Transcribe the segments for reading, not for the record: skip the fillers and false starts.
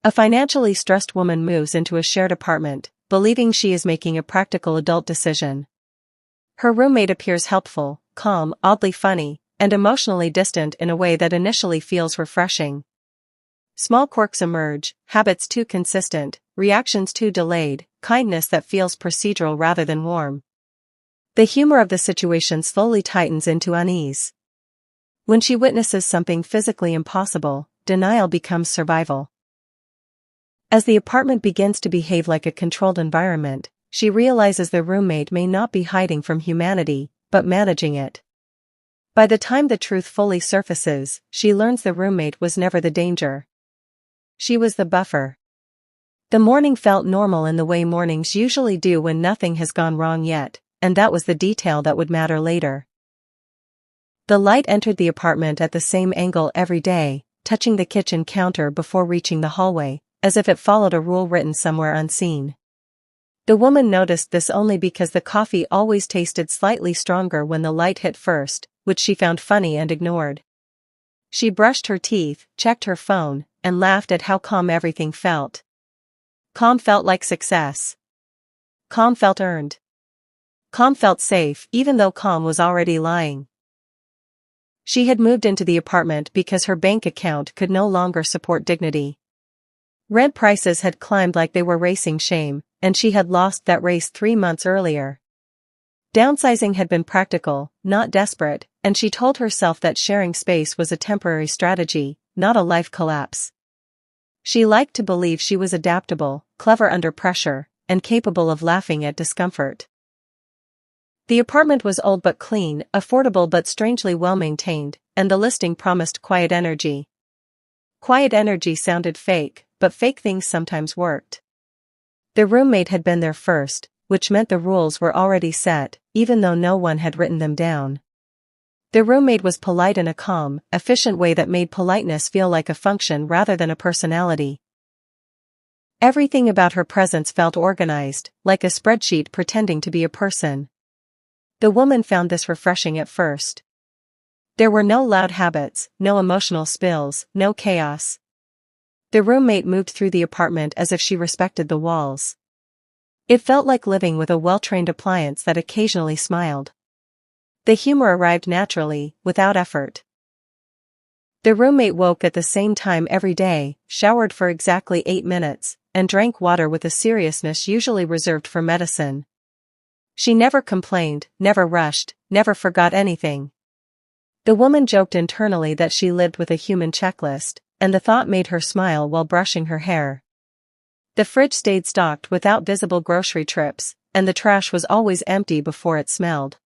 A financially stressed woman moves into a shared apartment, believing she is making a practical adult decision. Her roommate appears helpful, calm, oddly funny, and emotionally distant in a way that initially feels refreshing. Small quirks emerge, habits too consistent, reactions too delayed, kindness that feels procedural rather than warm. The humor of the situation slowly tightens into unease. When she witnesses something physically impossible, denial becomes survival. As the apartment begins to behave like a controlled environment, she realizes the roommate may not be hiding from humanity, but managing it. By the time the truth fully surfaces, she learns the roommate was never the danger. She was the buffer. The morning felt normal in the way mornings usually do when nothing has gone wrong yet, and that was the detail that would matter later. The light entered the apartment at the same angle every day, touching the kitchen counter before reaching the hallway, as if it followed a rule written somewhere unseen. The woman noticed this only because the coffee always tasted slightly stronger when the light hit first, which she found funny and ignored. She brushed her teeth, checked her phone, and laughed at how calm everything felt. Calm felt like success. Calm felt earned. Calm felt safe, even though calm was already lying. She had moved into the apartment because her bank account could no longer support dignity. Rent prices had climbed like they were racing shame, and she had lost that race 3 months earlier. Downsizing had been practical, not desperate, and she told herself that sharing space was a temporary strategy, not a life collapse. She liked to believe she was adaptable, clever under pressure, and capable of laughing at discomfort. The apartment was old but clean, affordable but strangely well-maintained, and the listing promised quiet energy. Quiet energy sounded fake, but fake things sometimes worked. The roommate had been there first, which meant the rules were already set, even though no one had written them down. The roommate was polite in a calm, efficient way that made politeness feel like a function rather than a personality. Everything about her presence felt organized, like a spreadsheet pretending to be a person. The woman found this refreshing at first. There were no loud habits, no emotional spills, no chaos. The roommate moved through the apartment as if she respected the walls. It felt like living with a well-trained appliance that occasionally smiled. The humor arrived naturally, without effort. The roommate woke at the same time every day, showered for exactly 8 minutes, and drank water with a seriousness usually reserved for medicine. She never complained, never rushed, never forgot anything. The woman joked internally that she lived with a human checklist, and the thought made her smile while brushing her hair. The fridge stayed stocked without visible grocery trips, and the trash was always empty before it smelled.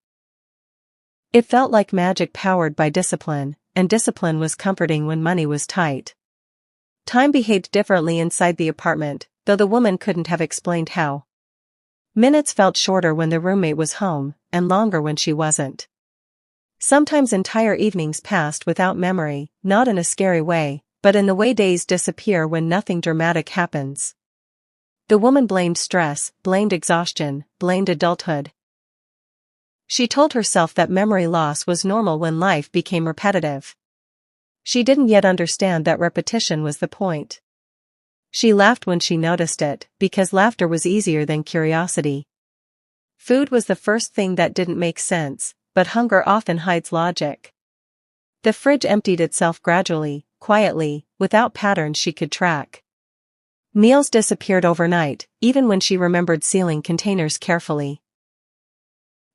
It felt like magic powered by discipline, and discipline was comforting when money was tight. Time behaved differently inside the apartment, though the woman couldn't have explained how. Minutes felt shorter when the roommate was home, and longer when she wasn't. Sometimes entire evenings passed without memory, not in a scary way, but in the way days disappear when nothing dramatic happens. The woman blamed stress, blamed exhaustion, blamed adulthood. She told herself that memory loss was normal when life became repetitive. She didn't yet understand that repetition was the point. She laughed when she noticed it, because laughter was easier than curiosity. Food was the first thing that didn't make sense, but hunger often hides logic. The fridge emptied itself gradually, quietly, without patterns she could track. Meals disappeared overnight, even when she remembered sealing containers carefully.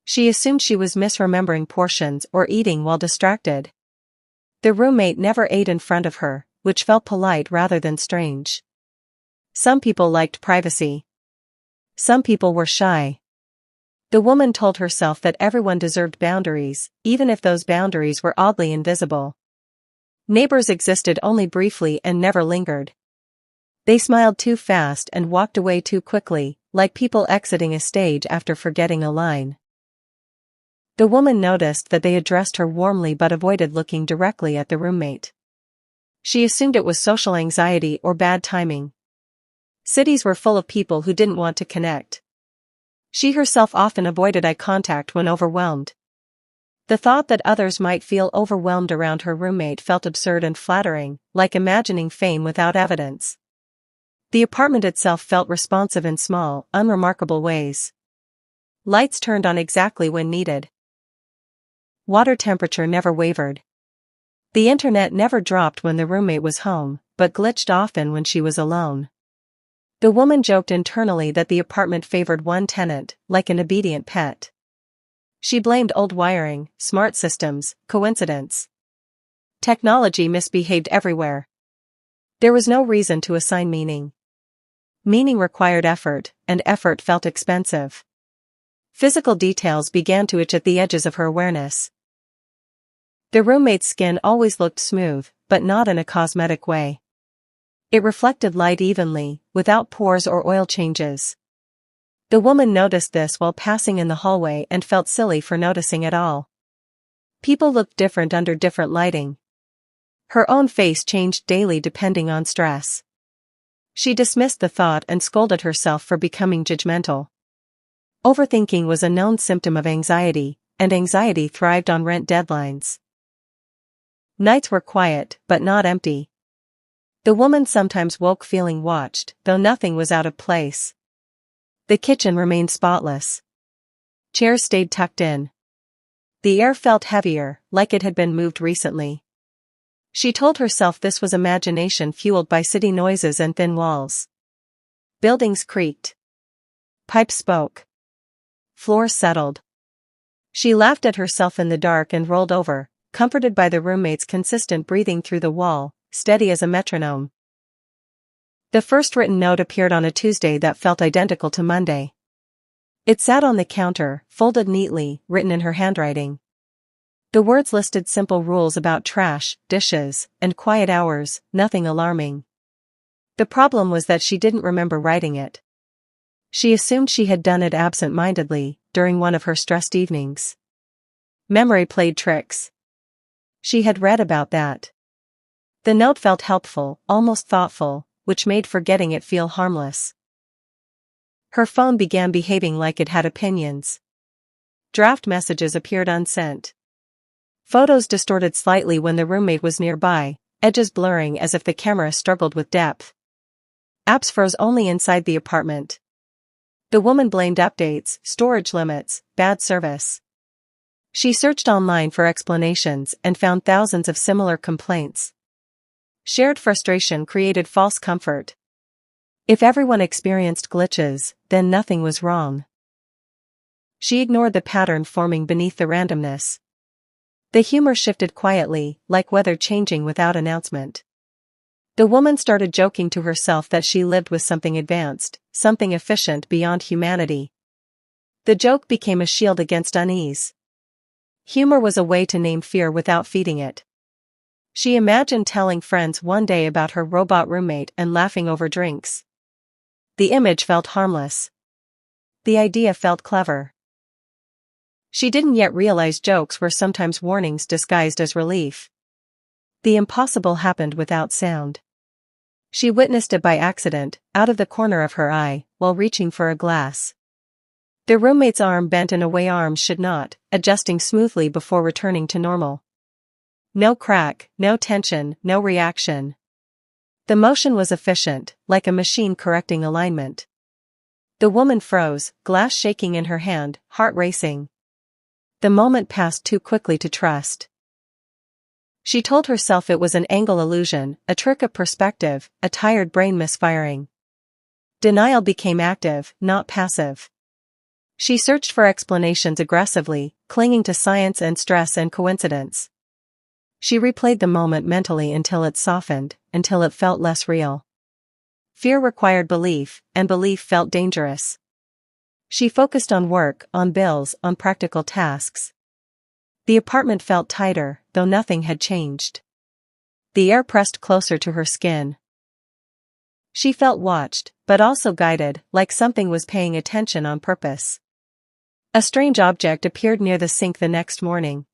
She assumed she was misremembering portions or eating while distracted. The roommate never ate in front of her, which felt polite rather than strange. Some people liked privacy. Some people were shy. The woman told herself that everyone deserved boundaries, even if those boundaries were oddly invisible. Neighbors existed only briefly and never lingered. They smiled too fast and walked away too quickly, like people exiting a stage after forgetting a line. The woman noticed that they addressed her warmly but avoided looking directly at the roommate. She assumed it was social anxiety or bad timing. Cities were full of people who didn't want to connect. She herself often avoided eye contact when overwhelmed. The thought that others might feel overwhelmed around her roommate felt absurd and flattering, like imagining fame without evidence. The apartment itself felt responsive in small, unremarkable ways. Lights turned on exactly when needed. Water temperature never wavered. The internet never dropped when the roommate was home, but glitched often when she was alone. The woman joked internally that the apartment favored one tenant, like an obedient pet. She blamed old wiring, smart systems, coincidence. Technology misbehaved everywhere. There was no reason to assign meaning. Meaning required effort, and effort felt expensive. Physical details began to itch at the edges of her awareness. The roommate's skin always looked smooth, but not in a cosmetic way. It reflected light evenly, without pores or oil changes. The woman noticed this while passing in the hallway and felt silly for noticing at all. People looked different under different lighting. Her own face changed daily depending on stress. She dismissed the thought and scolded herself for becoming judgmental. Overthinking was a known symptom of anxiety, and anxiety thrived on rent deadlines. Nights were quiet, but not empty. The woman sometimes woke feeling watched, though nothing was out of place. The kitchen remained spotless. Chairs stayed tucked in. The air felt heavier, like it had been moved recently. She told herself this was imagination fueled by city noises and thin walls. Buildings creaked. Pipes spoke. Floors settled. She laughed at herself in the dark and rolled over, comforted by the roommate's consistent breathing through the wall, steady as a metronome. The first written note appeared on a Tuesday that felt identical to Monday. It sat on the counter, folded neatly, written in her handwriting. The words listed simple rules about trash, dishes, and quiet hours, nothing alarming. The problem was that she didn't remember writing it. She assumed she had done it absent-mindedly, during one of her stressed evenings. Memory played tricks. She had read about that. The note felt helpful, almost thoughtful, which made forgetting it feel harmless. Her phone began behaving like it had opinions. Draft messages appeared unsent. Photos distorted slightly when the roommate was nearby, edges blurring as if the camera struggled with depth. Apps froze only inside the apartment. The woman blamed updates, storage limits, bad service. She searched online for explanations and found thousands of similar complaints. Shared frustration created false comfort. If everyone experienced glitches, then nothing was wrong. She ignored the pattern forming beneath the randomness. The humor shifted quietly, like weather changing without announcement. The woman started joking to herself that she lived with something advanced, something efficient beyond humanity. The joke became a shield against unease. Humor was a way to name fear without feeding it. She imagined telling friends one day about her robot roommate and laughing over drinks. The image felt harmless. The idea felt clever. She didn't yet realize jokes were sometimes warnings disguised as relief. The impossible happened without sound. She witnessed it by accident, out of the corner of her eye, while reaching for a glass. The roommate's arm bent in a way arms should not, adjusting smoothly before returning to normal. No crack, no tension, no reaction. The motion was efficient, like a machine correcting alignment. The woman froze, glass shaking in her hand, heart racing. The moment passed too quickly to trust. She told herself it was an angle illusion, a trick of perspective, a tired brain misfiring. Denial became active, not passive. She searched for explanations aggressively, clinging to science and stress and coincidence. She replayed the moment mentally until it softened, until it felt less real. Fear required belief, and belief felt dangerous. She focused on work, on bills, on practical tasks. The apartment felt tighter, though nothing had changed. The air pressed closer to her skin. She felt watched, but also guided, like something was paying attention on purpose. A strange object appeared near the sink the next morning.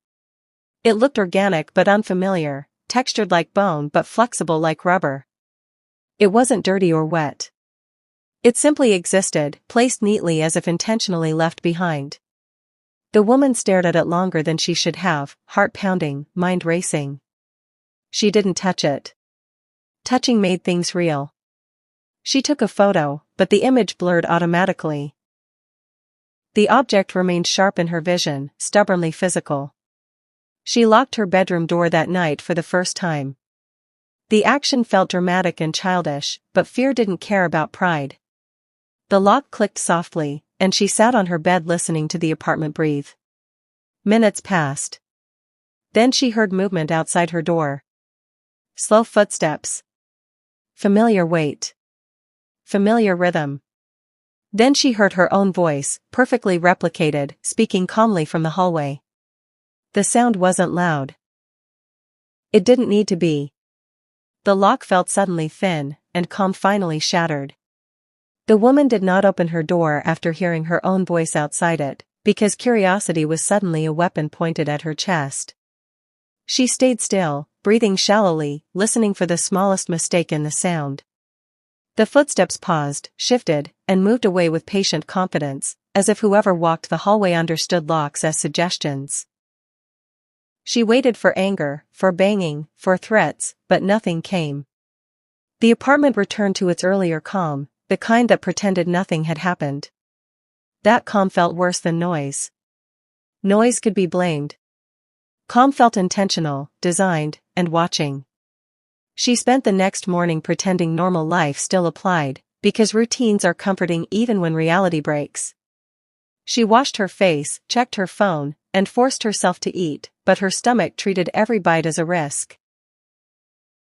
It looked organic but unfamiliar, textured like bone but flexible like rubber. It wasn't dirty or wet. It simply existed, placed neatly as if intentionally left behind. The woman stared at it longer than she should have, heart pounding, mind racing. She didn't touch it. Touching made things real. She took a photo, but the image blurred automatically. The object remained sharp in her vision, stubbornly physical. She locked her bedroom door that night for the first time. The action felt dramatic and childish, but fear didn't care about pride. The lock clicked softly, and she sat on her bed listening to the apartment breathe. Minutes passed. Then she heard movement outside her door. Slow footsteps. Familiar weight. Familiar rhythm. Then she heard her own voice, perfectly replicated, speaking calmly from the hallway. The sound wasn't loud. It didn't need to be. The lock felt suddenly thin, and calm finally shattered. The woman did not open her door after hearing her own voice outside it, because curiosity was suddenly a weapon pointed at her chest. She stayed still, breathing shallowly, listening for the smallest mistake in the sound. The footsteps paused, shifted, and moved away with patient confidence, as if whoever walked the hallway understood locks as suggestions. She waited for anger, for banging, for threats, but nothing came. The apartment returned to its earlier calm, the kind that pretended nothing had happened. That calm felt worse than noise. Noise could be blamed. Calm felt intentional, designed, and watching. She spent the next morning pretending normal life still applied, because routines are comforting even when reality breaks. She washed her face, checked her phone, and forced herself to eat, but her stomach treated every bite as a risk.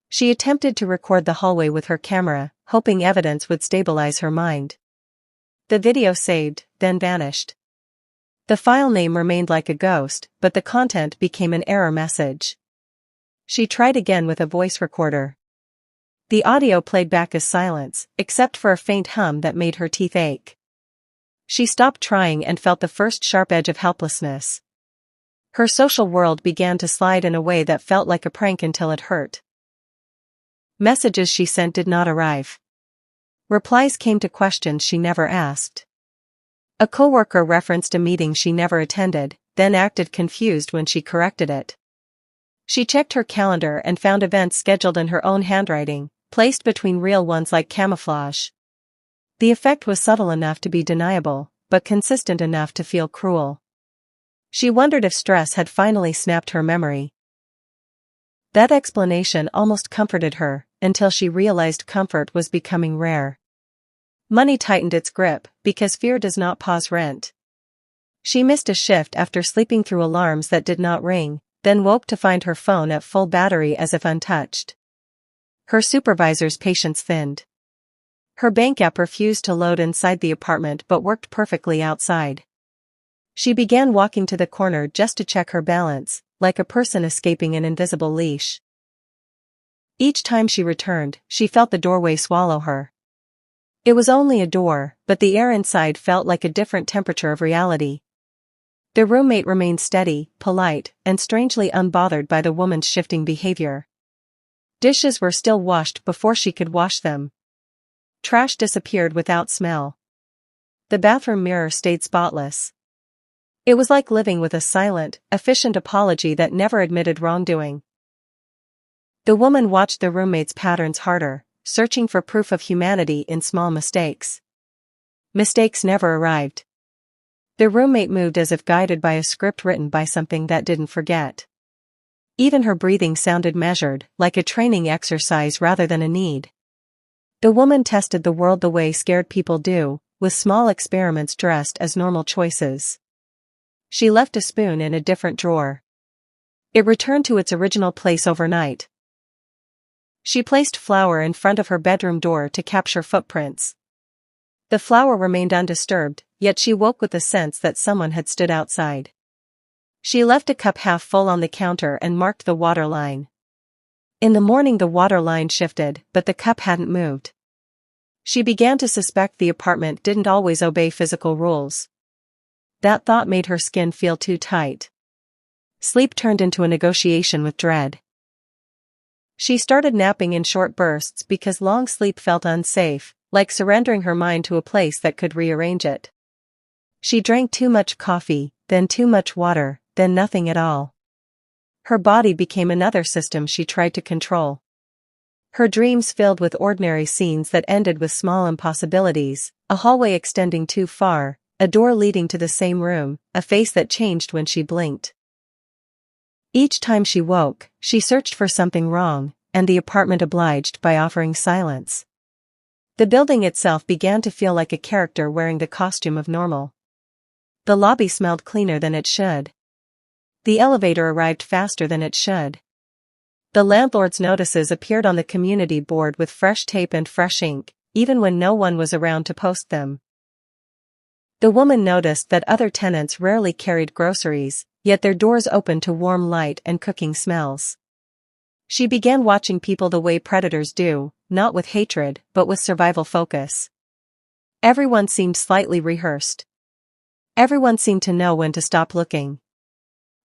She attempted to record the hallway with her camera, hoping evidence would stabilize her mind. The video saved, then vanished. The file name remained like a ghost, but the content became an error message. She tried again with a voice recorder. The audio played back as silence, except for a faint hum that made her teeth ache. She stopped trying and felt the first sharp edge of helplessness. Her social world began to slide in a way that felt like a prank until it hurt. Messages she sent did not arrive. Replies came to questions she never asked. A coworker referenced a meeting she never attended, then acted confused when she corrected it. She checked her calendar and found events scheduled in her own handwriting, placed between real ones like camouflage. The effect was subtle enough to be deniable, but consistent enough to feel cruel. She wondered if stress had finally snapped her memory. That explanation almost comforted her, until she realized comfort was becoming rare. Money tightened its grip, because fear does not pause rent. She missed a shift after sleeping through alarms that did not ring, then woke to find her phone at full battery as if untouched. Her supervisor's patience thinned. Her bank app refused to load inside the apartment but worked perfectly outside. She began walking to the corner just to check her balance, like a person escaping an invisible leash. Each time she returned, she felt the doorway swallow her. It was only a door, but the air inside felt like a different temperature of reality. The roommate remained steady, polite, and strangely unbothered by the woman's shifting behavior. Dishes were still washed before she could wash them. Trash disappeared without smell. The bathroom mirror stayed spotless. It was like living with a silent, efficient apology that never admitted wrongdoing. The woman watched the roommate's patterns harder, searching for proof of humanity in small mistakes. Mistakes never arrived. The roommate moved as if guided by a script written by something that didn't forget. Even her breathing sounded measured, like a training exercise rather than a need. The woman tested the world the way scared people do, with small experiments dressed as normal choices. She left a spoon in a different drawer. It returned to its original place overnight. She placed flour in front of her bedroom door to capture footprints. The flour remained undisturbed, yet she woke with the sense that someone had stood outside. She left a cup half full on the counter and marked the water line. In the morning the water line shifted, but the cup hadn't moved. She began to suspect the apartment didn't always obey physical rules. That thought made her skin feel too tight. Sleep turned into a negotiation with dread. She started napping in short bursts because long sleep felt unsafe, like surrendering her mind to a place that could rearrange it. She drank too much coffee, then too much water, then nothing at all. Her body became another system she tried to control. Her dreams filled with ordinary scenes that ended with small impossibilities, a hallway extending too far, a door leading to the same room, a face that changed when she blinked. Each time she woke, she searched for something wrong, and the apartment obliged by offering silence. The building itself began to feel like a character wearing the costume of normal. The lobby smelled cleaner than it should. The elevator arrived faster than it should. The landlord's notices appeared on the community board with fresh tape and fresh ink, even when no one was around to post them. The woman noticed that other tenants rarely carried groceries, yet their doors opened to warm light and cooking smells. She began watching people the way predators do, not with hatred, but with survival focus. Everyone seemed slightly rehearsed. Everyone seemed to know when to stop looking.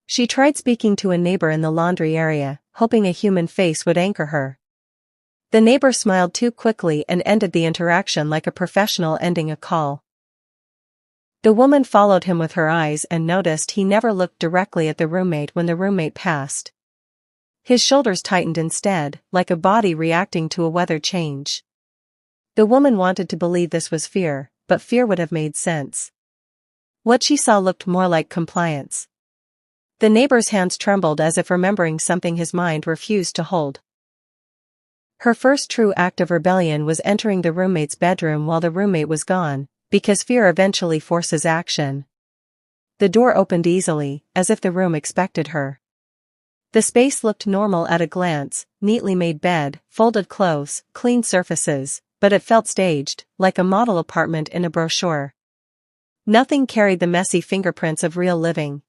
She tried speaking to a neighbor in the laundry area, hoping a human face would anchor her. The neighbor smiled too quickly and ended the interaction like a professional ending a call. The woman followed him with her eyes and noticed he never looked directly at the roommate when the roommate passed. His shoulders tightened instead, like a body reacting to a weather change. The woman wanted to believe this was fear, but fear would have made sense. What she saw looked more like compliance. The neighbor's hands trembled as if remembering something his mind refused to hold. Her first true act of rebellion was entering the roommate's bedroom while the roommate was gone, because fear eventually forces action. The door opened easily, as if the room expected her. The space looked normal at a glance, neatly made bed, folded clothes, clean surfaces, but it felt staged, like a model apartment in a brochure. Nothing carried the messy fingerprints of real living.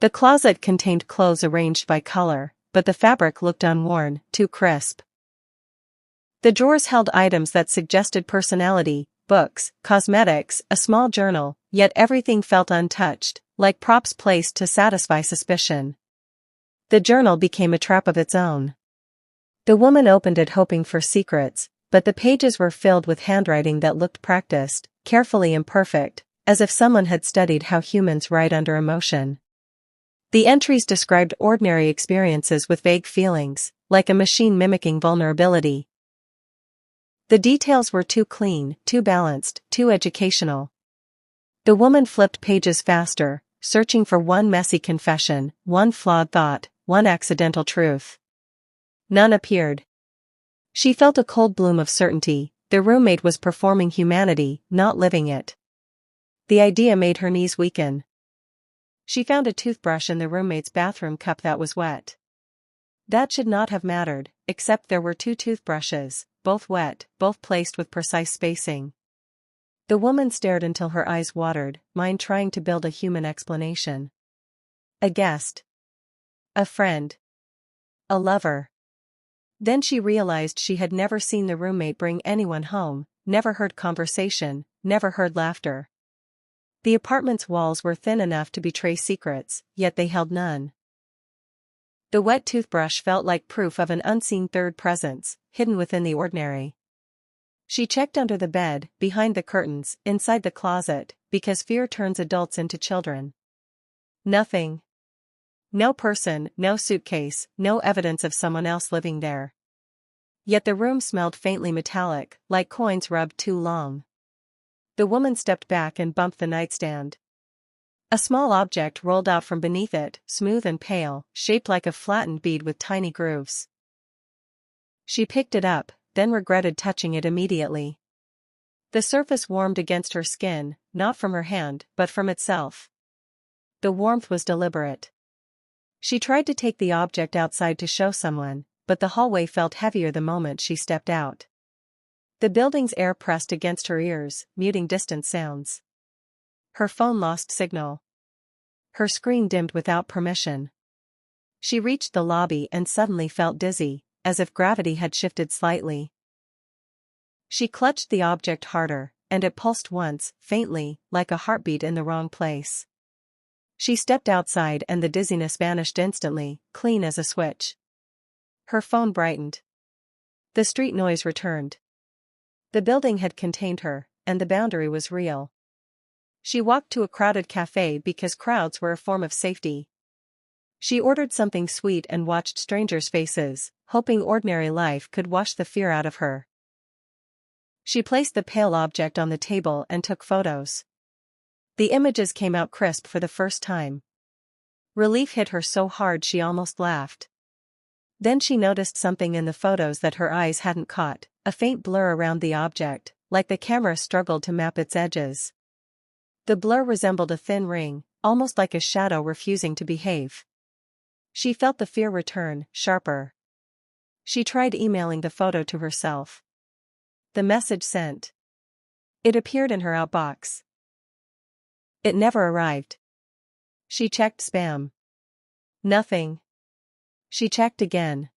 The closet contained clothes arranged by color, but the fabric looked unworn, too crisp. The drawers held items that suggested personality, books, cosmetics, a small journal, yet everything felt untouched, like props placed to satisfy suspicion. The journal became a trap of its own. The woman opened it hoping for secrets, but the pages were filled with handwriting that looked practiced, carefully imperfect, as if someone had studied how humans write under emotion. The entries described ordinary experiences with vague feelings, like a machine mimicking vulnerability. The details were too clean, too balanced, too educational. The woman flipped pages faster, searching for one messy confession, one flawed thought, one accidental truth. None appeared. She felt a cold bloom of certainty. Their roommate was performing humanity, not living it. The idea made her knees weaken. She found a toothbrush in the roommate's bathroom cup that was wet. That should not have mattered, except there were two toothbrushes, both wet, both placed with precise spacing. The woman stared until her eyes watered, mind trying to build a human explanation. A guest. A friend. A lover. Then she realized she had never seen the roommate bring anyone home, never heard conversation, never heard laughter. The apartment's walls were thin enough to betray secrets, yet they held none. The wet toothbrush felt like proof of an unseen third presence, hidden within the ordinary. She checked under the bed, behind the curtains, inside the closet, because fear turns adults into children. Nothing. No person, no suitcase, no evidence of someone else living there. Yet the room smelled faintly metallic, like coins rubbed too long. The woman stepped back and bumped the nightstand. A small object rolled out from beneath it, smooth and pale, shaped like a flattened bead with tiny grooves. She picked it up, then regretted touching it immediately. The surface warmed against her skin, not from her hand, but from itself. The warmth was deliberate. She tried to take the object outside to show someone, but the hallway felt heavier the moment she stepped out. The building's air pressed against her ears, muting distant sounds. Her phone lost signal. Her screen dimmed without permission. She reached the lobby and suddenly felt dizzy, as if gravity had shifted slightly. She clutched the object harder, and it pulsed once, faintly, like a heartbeat in the wrong place. She stepped outside and the dizziness vanished instantly, clean as a switch. Her phone brightened. The street noise returned. The building had contained her, and the boundary was real. She walked to a crowded cafe because crowds were a form of safety. She ordered something sweet and watched strangers' faces, hoping ordinary life could wash the fear out of her. She placed the pale object on the table and took photos. The images came out crisp for the first time. Relief hit her so hard she almost laughed. Then she noticed something in the photos that her eyes hadn't caught, a faint blur around the object, like the camera struggled to map its edges. The blur resembled a thin ring, almost like a shadow refusing to behave. She felt the fear return, sharper. She tried emailing the photo to herself. The message sent. It appeared in her outbox. It never arrived. She checked spam. Nothing. She checked again.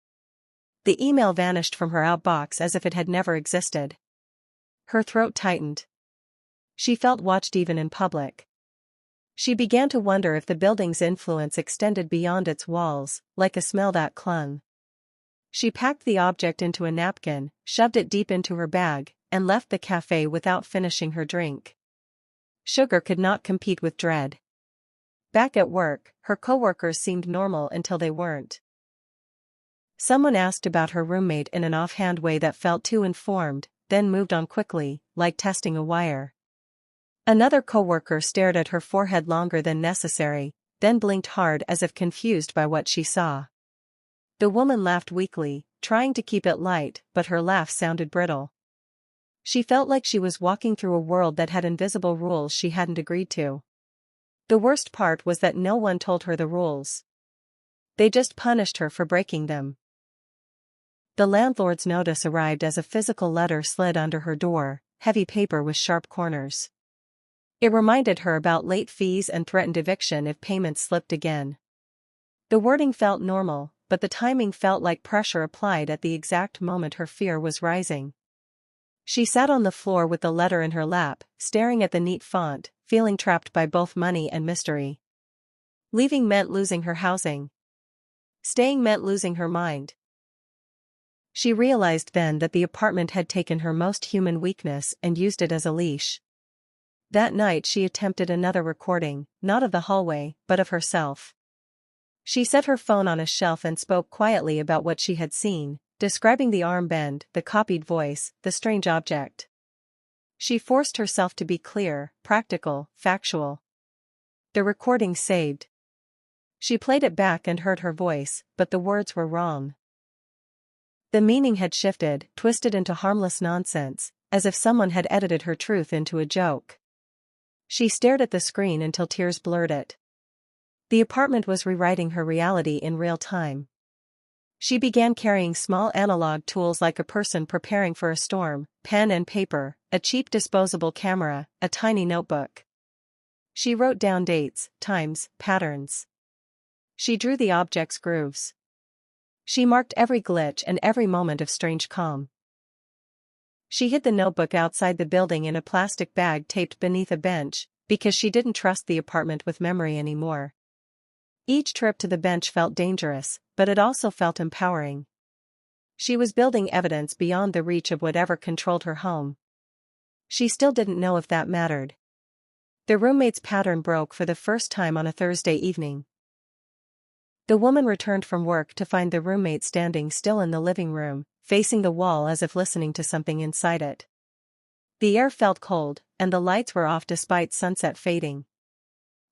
The email vanished from her outbox as if it had never existed. Her throat tightened. She felt watched even in public. She began to wonder if the building's influence extended beyond its walls, like a smell that clung. She packed the object into a napkin, shoved it deep into her bag, and left the cafe without finishing her drink. Sugar could not compete with dread. Back at work, her coworkers seemed normal until they weren't. Someone asked about her roommate in an offhand way that felt too informed, then moved on quickly, like testing a wire. Another coworker stared at her forehead longer than necessary, then blinked hard as if confused by what she saw. The woman laughed weakly, trying to keep it light, but her laugh sounded brittle. She felt like she was walking through a world that had invisible rules she hadn't agreed to. The worst part was that no one told her the rules. They just punished her for breaking them. The landlord's notice arrived as a physical letter slid under her door, heavy paper with sharp corners. It reminded her about late fees and threatened eviction if payments slipped again. The wording felt normal, but the timing felt like pressure applied at the exact moment her fear was rising. She sat on the floor with the letter in her lap, staring at the neat font, feeling trapped by both money and mystery. Leaving meant losing her housing. Staying meant losing her mind. She realized then that the apartment had taken her most human weakness and used it as a leash. That night she attempted another recording, not of the hallway, but of herself. She set her phone on a shelf and spoke quietly about what she had seen, describing the armband, the copied voice, the strange object. She forced herself to be clear, practical, factual. The recording saved. She played it back and heard her voice, but the words were wrong. The meaning had shifted, twisted into harmless nonsense, as if someone had edited her truth into a joke. She stared at the screen until tears blurred it. The apartment was rewriting her reality in real time. She began carrying small analog tools like a person preparing for a storm, pen and paper, a cheap disposable camera, a tiny notebook. She wrote down dates, times, patterns. She drew the object's grooves. She marked every glitch and every moment of strange calm. She hid the notebook outside the building in a plastic bag taped beneath a bench, because she didn't trust the apartment with memory anymore. Each trip to the bench felt dangerous, but it also felt empowering. She was building evidence beyond the reach of whatever controlled her home. She still didn't know if that mattered. The roommate's pattern broke for the first time on a Thursday evening. The woman returned from work to find the roommate standing still in the living room, facing the wall as if listening to something inside it. The air felt cold, and the lights were off despite sunset fading.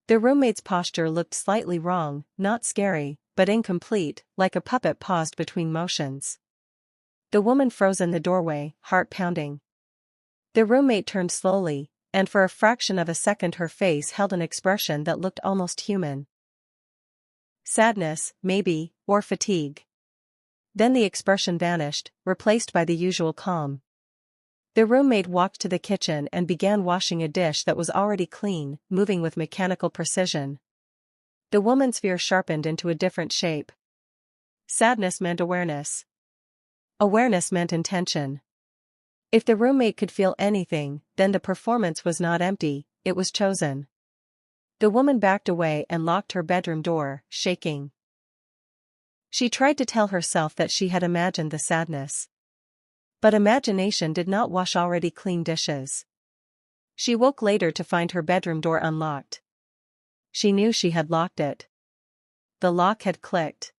The roommate's posture looked slightly wrong, not scary, but incomplete, like a puppet paused between motions. The woman froze in the doorway, heart pounding. The roommate turned slowly, and for a fraction of a second her face held an expression that looked almost human. Sadness, maybe, or fatigue. Then the expression vanished, replaced by the usual calm. The roommate walked to the kitchen and began washing a dish that was already clean, moving with mechanical precision. The woman's fear sharpened into a different shape. Sadness meant awareness. Awareness meant intention. If the roommate could feel anything, then the performance was not empty, it was chosen. The woman backed away and locked her bedroom door, shaking. She tried to tell herself that she had imagined the sadness. But imagination did not wash already clean dishes. She woke later to find her bedroom door unlocked. She knew she had locked it. the lock had clicked.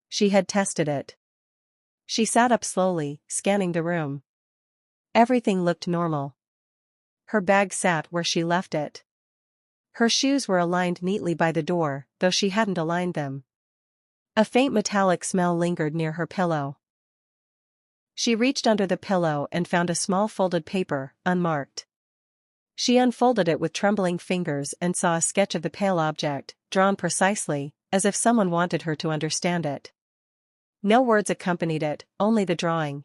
She had tested it. She sat up slowly, scanning the room. Everything looked normal. Her bag sat where she left it. Her shoes were aligned neatly by the door, though she hadn't aligned them. A faint metallic smell lingered near her pillow. She reached under the pillow and found a small folded paper, unmarked. She unfolded it with trembling fingers and saw a sketch of the pale object, drawn precisely, as if someone wanted her to understand it. No words accompanied it, only the drawing.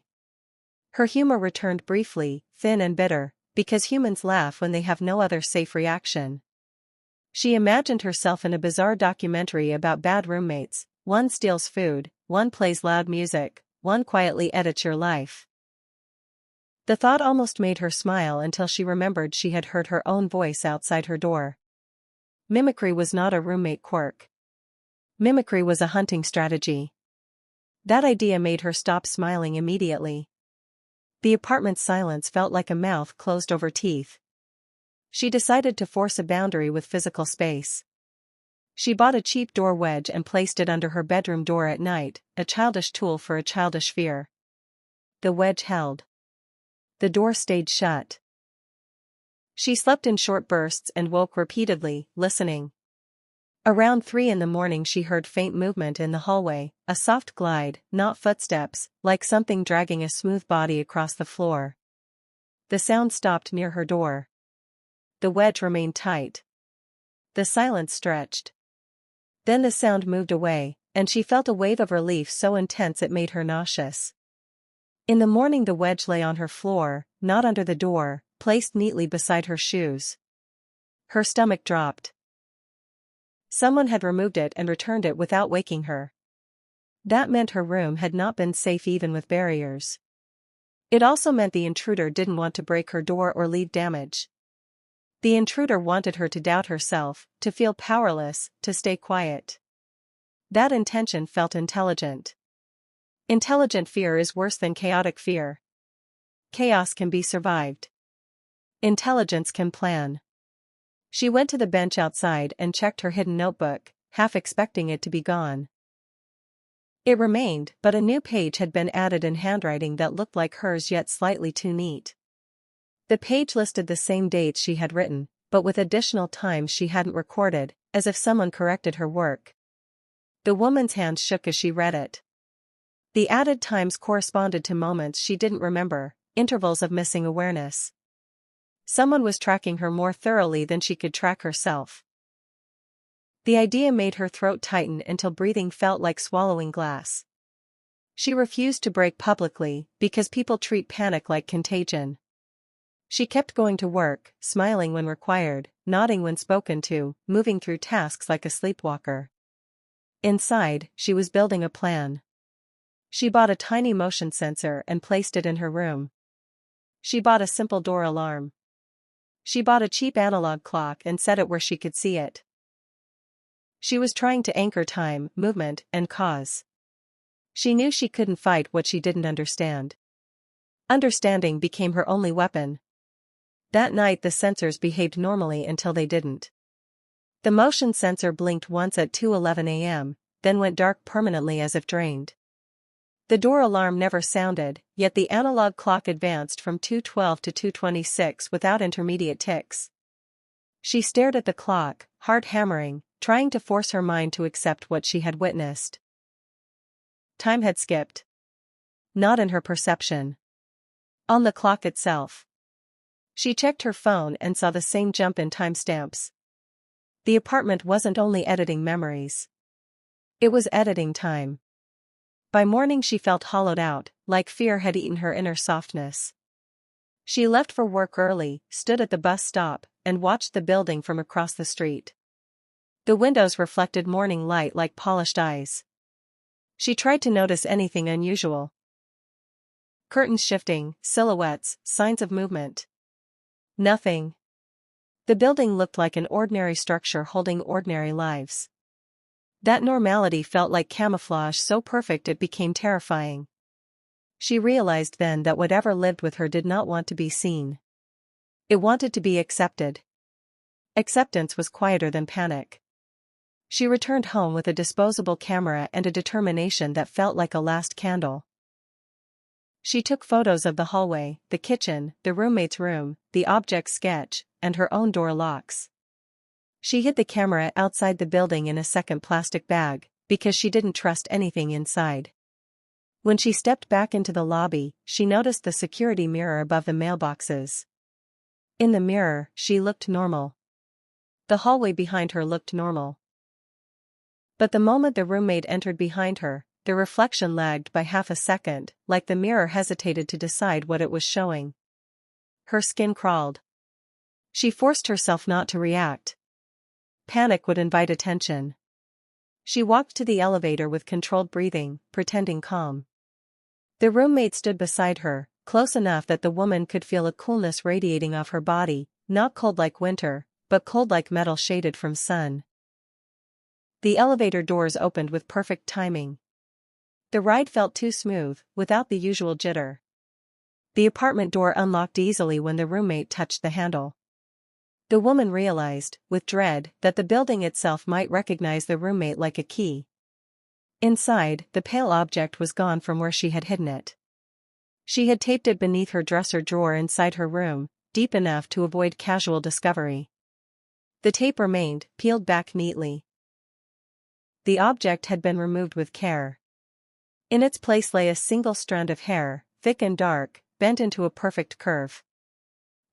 Her humor returned briefly, thin and bitter, because humans laugh when they have no other safe reaction. She imagined herself in a bizarre documentary about bad roommates. One steals food, one plays loud music, one quietly edits your life. The thought almost made her smile until she remembered she had heard her own voice outside her door. Mimicry was not a roommate quirk. Mimicry was a hunting strategy. That idea made her stop smiling immediately. The apartment's silence felt like a mouth closed over teeth. She decided to force a boundary with physical space. She bought a cheap door wedge and placed it under her bedroom door at night, a childish tool for a childish fear. The wedge held. The door stayed shut. She slept in short bursts and woke repeatedly, listening. Around 3 a.m. she heard faint movement in the hallway, a soft glide, not footsteps, like something dragging a smooth body across the floor. The sound stopped near her door. The wedge remained tight. The silence stretched. Then the sound moved away, and she felt a wave of relief so intense it made her nauseous. In the morning the wedge lay on her floor, not under the door, placed neatly beside her shoes. Her stomach dropped. Someone had removed it and returned it without waking her. That meant her room had not been safe even with barriers. It also meant the intruder didn't want to break her door or leave damage. The intruder wanted her to doubt herself, to feel powerless, to stay quiet. That intention felt intelligent. Intelligent fear is worse than chaotic fear. Chaos can be survived. Intelligence can plan. She went to the bench outside and checked her hidden notebook, half expecting it to be gone. It remained, but a new page had been added in handwriting that looked like hers yet slightly too neat. The page listed the same dates she had written, but with additional times she hadn't recorded, as if someone corrected her work. The woman's hand shook as she read it. The added times corresponded to moments she didn't remember, intervals of missing awareness. Someone was tracking her more thoroughly than she could track herself. The idea made her throat tighten until breathing felt like swallowing glass. She refused to break publicly, because people treat panic like contagion. She kept going to work, smiling when required, nodding when spoken to, moving through tasks like a sleepwalker. Inside, she was building a plan. She bought a tiny motion sensor and placed it in her room. She bought a simple door alarm. She bought a cheap analog clock and set it where she could see it. She was trying to anchor time, movement, and cause. She knew she couldn't fight what she didn't understand. Understanding became her only weapon. That night the sensors behaved normally until they didn't. The motion sensor blinked once at 2:11 a.m., then went dark permanently as if drained. The door alarm never sounded, yet the analog clock advanced from 2:12 to 2:26 without intermediate ticks. She stared at the clock, heart hammering, trying to force her mind to accept what she had witnessed. Time had skipped. Not in her perception. On the clock itself. She checked her phone and saw the same jump in timestamps. The apartment wasn't only editing memories. It was editing time. By morning she felt hollowed out, like fear had eaten her inner softness. She left for work early, stood at the bus stop, and watched the building from across the street. The windows reflected morning light like polished eyes. She tried to notice anything unusual. Curtains shifting, silhouettes, signs of movement. Nothing. The building looked like an ordinary structure holding ordinary lives. That normality felt like camouflage so perfect it became terrifying. She realized then that whatever lived with her did not want to be seen. It wanted to be accepted. Acceptance was quieter than panic. She returned home with a disposable camera and a determination that felt like a last candle. She took photos of the hallway, the kitchen, the roommate's room, the object sketch, and her own door locks. She hid the camera outside the building in a second plastic bag, because she didn't trust anything inside. When she stepped back into the lobby, she noticed the security mirror above the mailboxes. In the mirror, she looked normal. The hallway behind her looked normal. But the moment the roommate entered behind her, the reflection lagged by half a second, like the mirror hesitated to decide what it was showing. Her skin crawled. She forced herself not to react. Panic would invite attention. She walked to the elevator with controlled breathing, pretending calm. The roommate stood beside her, close enough that the woman could feel a coolness radiating off her body, not cold like winter, but cold like metal shaded from sun. The elevator doors opened with perfect timing. The ride felt too smooth, without the usual jitter. The apartment door unlocked easily when the roommate touched the handle. The woman realized, with dread, that the building itself might recognize the roommate like a key. Inside, the pale object was gone from where she had hidden it. She had taped it beneath her dresser drawer inside her room, deep enough to avoid casual discovery. The tape remained, peeled back neatly. The object had been removed with care. In its place lay a single strand of hair, thick and dark, bent into a perfect curve.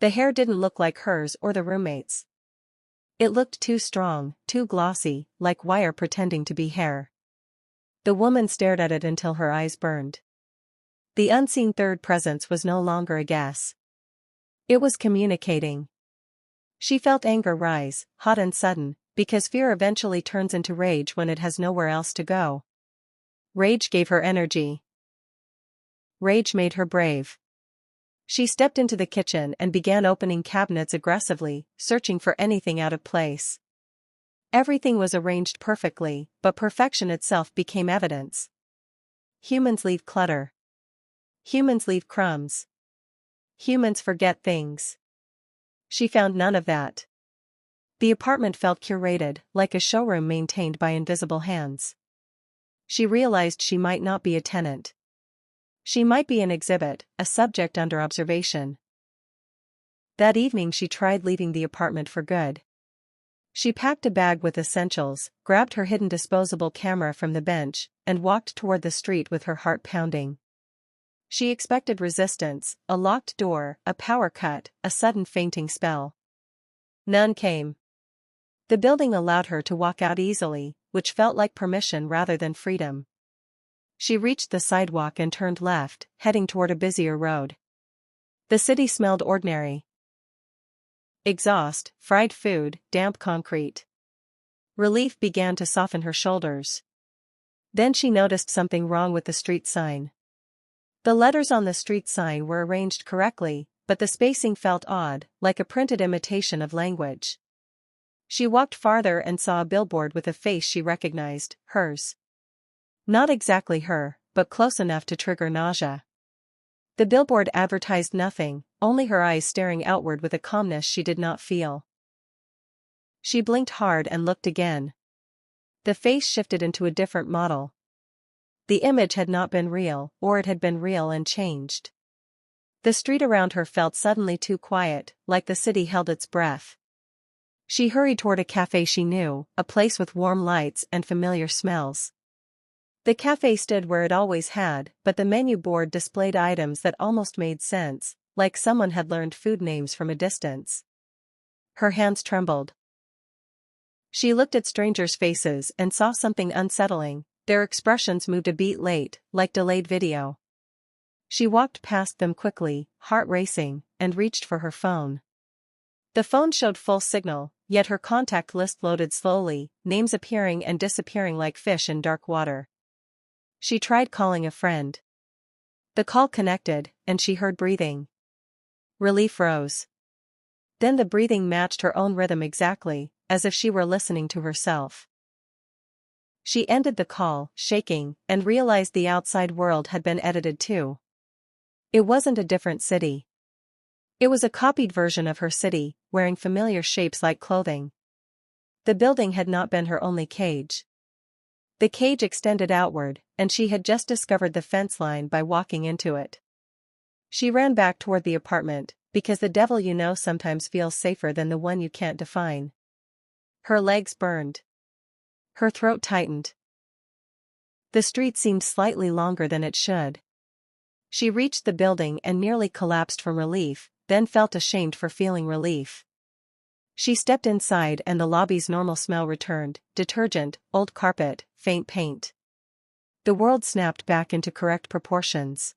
The hair didn't look like hers or the roommate's. It looked too strong, too glossy, like wire pretending to be hair. The woman stared at it until her eyes burned. The unseen third presence was no longer a guess. It was communicating. She felt anger rise, hot and sudden, because fear eventually turns into rage when it has nowhere else to go. Rage gave her energy. Rage made her brave. She stepped into the kitchen and began opening cabinets aggressively, searching for anything out of place. Everything was arranged perfectly, but perfection itself became evidence. Humans leave clutter. Humans leave crumbs. Humans forget things. She found none of that. The apartment felt curated, like a showroom maintained by invisible hands. She realized she might not be a tenant. She might be an exhibit, a subject under observation. That evening she tried leaving the apartment for good. She packed a bag with essentials, grabbed her hidden disposable camera from the bench, and walked toward the street with her heart pounding. She expected resistance, a locked door, a power cut, a sudden fainting spell. None came. The building allowed her to walk out easily, which felt like permission rather than freedom. She reached the sidewalk and turned left, heading toward a busier road. The city smelled ordinary. Exhaust, fried food, damp concrete. Relief began to soften her shoulders. Then she noticed something wrong with the street sign. The letters on the street sign were arranged correctly, but the spacing felt odd, like a printed imitation of language. She walked farther and saw a billboard with a face she recognized, hers. Not exactly her, but close enough to trigger nausea. The billboard advertised nothing, only her eyes staring outward with a calmness she did not feel. She blinked hard and looked again. The face shifted into a different model. The image had not been real, or it had been real and changed. The street around her felt suddenly too quiet, like the city held its breath. She hurried toward a cafe she knew, a place with warm lights and familiar smells. The cafe stood where it always had, but the menu board displayed items that almost made sense, like someone had learned food names from a distance. Her hands trembled. She looked at strangers' faces and saw something unsettling. Their expressions moved a beat late, like delayed video. She walked past them quickly, heart racing, and reached for her phone. The phone showed full signal, yet her contact list loaded slowly, names appearing and disappearing like fish in dark water. She tried calling a friend. The call connected, and she heard breathing. Relief rose. Then the breathing matched her own rhythm exactly, as if she were listening to herself. She ended the call, shaking, and realized the outside world had been edited too. It wasn't a different city. It was a copied version of her city, wearing familiar shapes like clothing. The building had not been her only cage. The cage extended outward, and she had just discovered the fence line by walking into it. She ran back toward the apartment, because the devil you know sometimes feels safer than the one you can't define. Her legs burned. Her throat tightened. The street seemed slightly longer than it should. She reached the building and nearly collapsed from relief, then felt ashamed for feeling relief. She stepped inside and the lobby's normal smell returned: detergent, old carpet, faint paint. The world snapped back into correct proportions.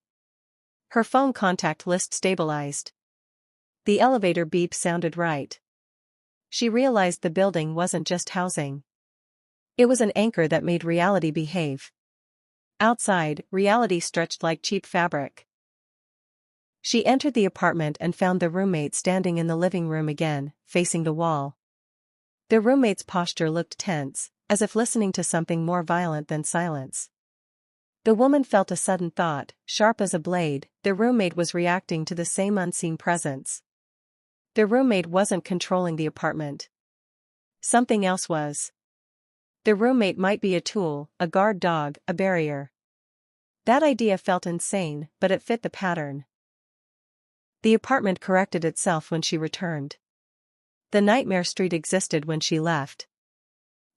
Her phone contact list stabilized. The elevator beep sounded right. She realized the building wasn't just housing. It was an anchor that made reality behave. Outside, reality stretched like cheap fabric. She entered the apartment and found the roommate standing in the living room again, facing the wall. The roommate's posture looked tense, as if listening to something more violent than silence. The woman felt a sudden thought, sharp as a blade: the roommate was reacting to the same unseen presence. The roommate wasn't controlling the apartment. Something else was. The roommate might be a tool, a guard dog, a barrier. That idea felt insane, but it fit the pattern. The apartment corrected itself when she returned. The nightmare street existed when she left.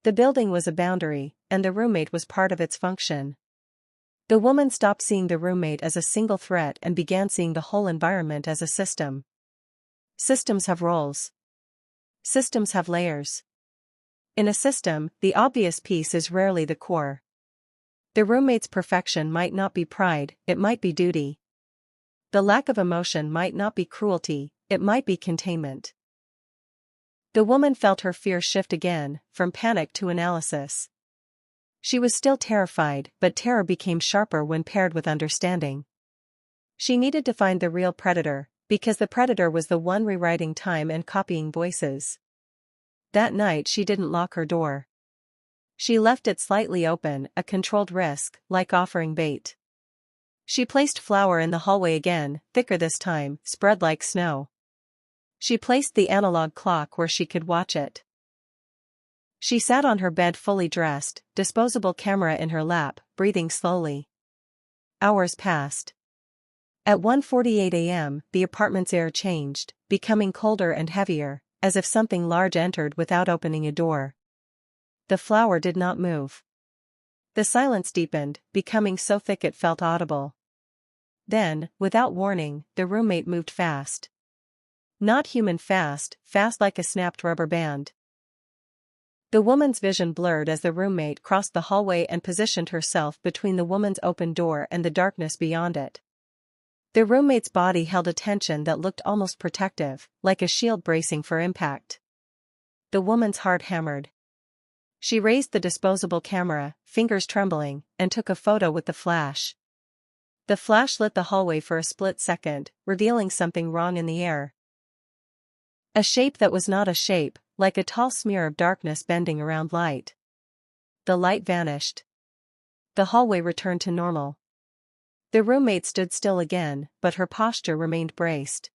The building was a boundary, and the roommate was part of its function. The woman stopped seeing the roommate as a single threat and began seeing the whole environment as a system. Systems have roles. Systems have layers. In a system, the obvious piece is rarely the core. The roommate's perfection might not be pride, it might be duty. The lack of emotion might not be cruelty, it might be containment. The woman felt her fear shift again, from panic to analysis. She was still terrified, but terror became sharper when paired with understanding. She needed to find the real predator, because the predator was the one rewriting time and copying voices. That night she didn't lock her door. She left it slightly open, a controlled risk, like offering bait. She placed flour in the hallway again, thicker this time, spread like snow. She placed the analog clock where she could watch it. She sat on her bed fully dressed, disposable camera in her lap, breathing slowly. Hours passed. At 1:48 a.m., the apartment's air changed, becoming colder and heavier, as if something large entered without opening a door. The flour did not move. The silence deepened, becoming so thick it felt audible. Then, without warning, the roommate moved fast. Not human fast, fast like a snapped rubber band. The woman's vision blurred as the roommate crossed the hallway and positioned herself between the woman's open door and the darkness beyond it. The roommate's body held a tension that looked almost protective, like a shield bracing for impact. The woman's heart hammered. She raised the disposable camera, fingers trembling, and took a photo with the flash. The flash lit the hallway for a split second, revealing something wrong in the air. A shape that was not a shape, like a tall smear of darkness bending around light. The light vanished. The hallway returned to normal. The roommate stood still again, but her posture remained braced.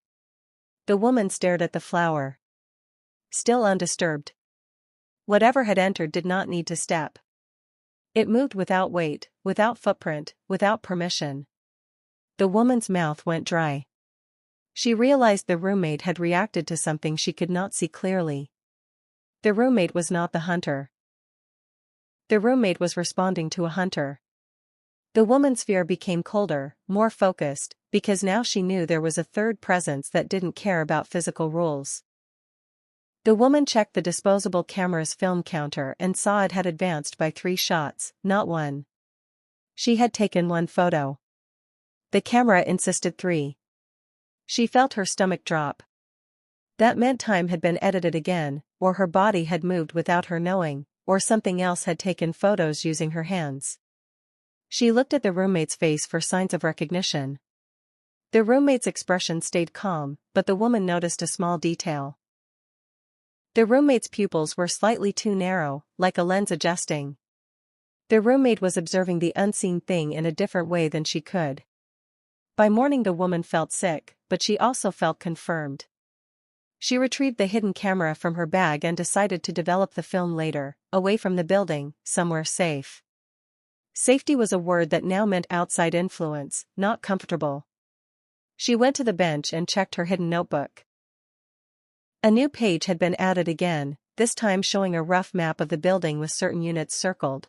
The woman stared at the flower. Still undisturbed. Whatever had entered did not need to step. It moved without weight, without footprint, without permission. The woman's mouth went dry. She realized the roommate had reacted to something she could not see clearly. The roommate was not the hunter. The roommate was responding to a hunter. The woman's fear became colder, more focused, because now she knew there was a third presence that didn't care about physical rules. The woman checked the disposable camera's film counter and saw it had advanced by 3 shots, not 1. She had taken 1 photo. The camera insisted 3. She felt her stomach drop. That meant time had been edited again, or her body had moved without her knowing, or something else had taken photos using her hands. She looked at the roommate's face for signs of recognition. The roommate's expression stayed calm, but the woman noticed a small detail. The roommate's pupils were slightly too narrow, like a lens adjusting. The roommate was observing the unseen thing in a different way than she could. By morning the woman felt sick, but she also felt confirmed. She retrieved the hidden camera from her bag and decided to develop the film later, away from the building, somewhere safe. Safety was a word that now meant outside influence, not comfortable. She went to the bench and checked her hidden notebook. A new page had been added again, this time showing a rough map of the building with certain units circled.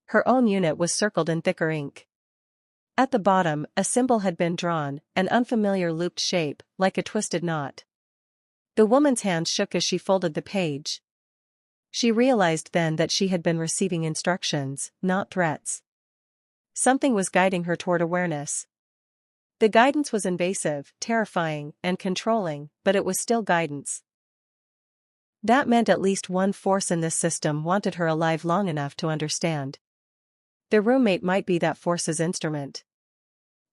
Her own unit was circled in thicker ink. At the bottom, a symbol had been drawn, an unfamiliar looped shape, like a twisted knot. The woman's hands shook as she folded the page. She realized then that she had been receiving instructions, not threats. Something was guiding her toward awareness. The guidance was invasive, terrifying, and controlling, but it was still guidance. That meant at least one force in this system wanted her alive long enough to understand. The roommate might be that force's instrument.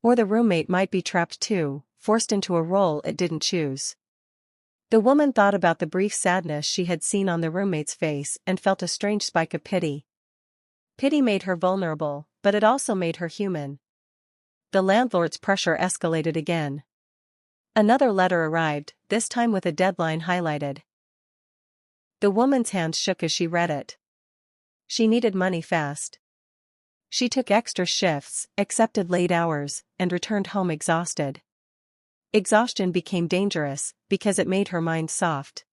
Or the roommate might be trapped too, forced into a role it didn't choose. The woman thought about the brief sadness she had seen on the roommate's face and felt a strange spike of pity. Pity made her vulnerable, but it also made her human. The landlord's pressure escalated again. Another letter arrived, this time with a deadline highlighted. The woman's hands shook as she read it. She needed money fast. She took extra shifts, accepted late hours, and returned home exhausted. Exhaustion became dangerous, because it made her mind soft.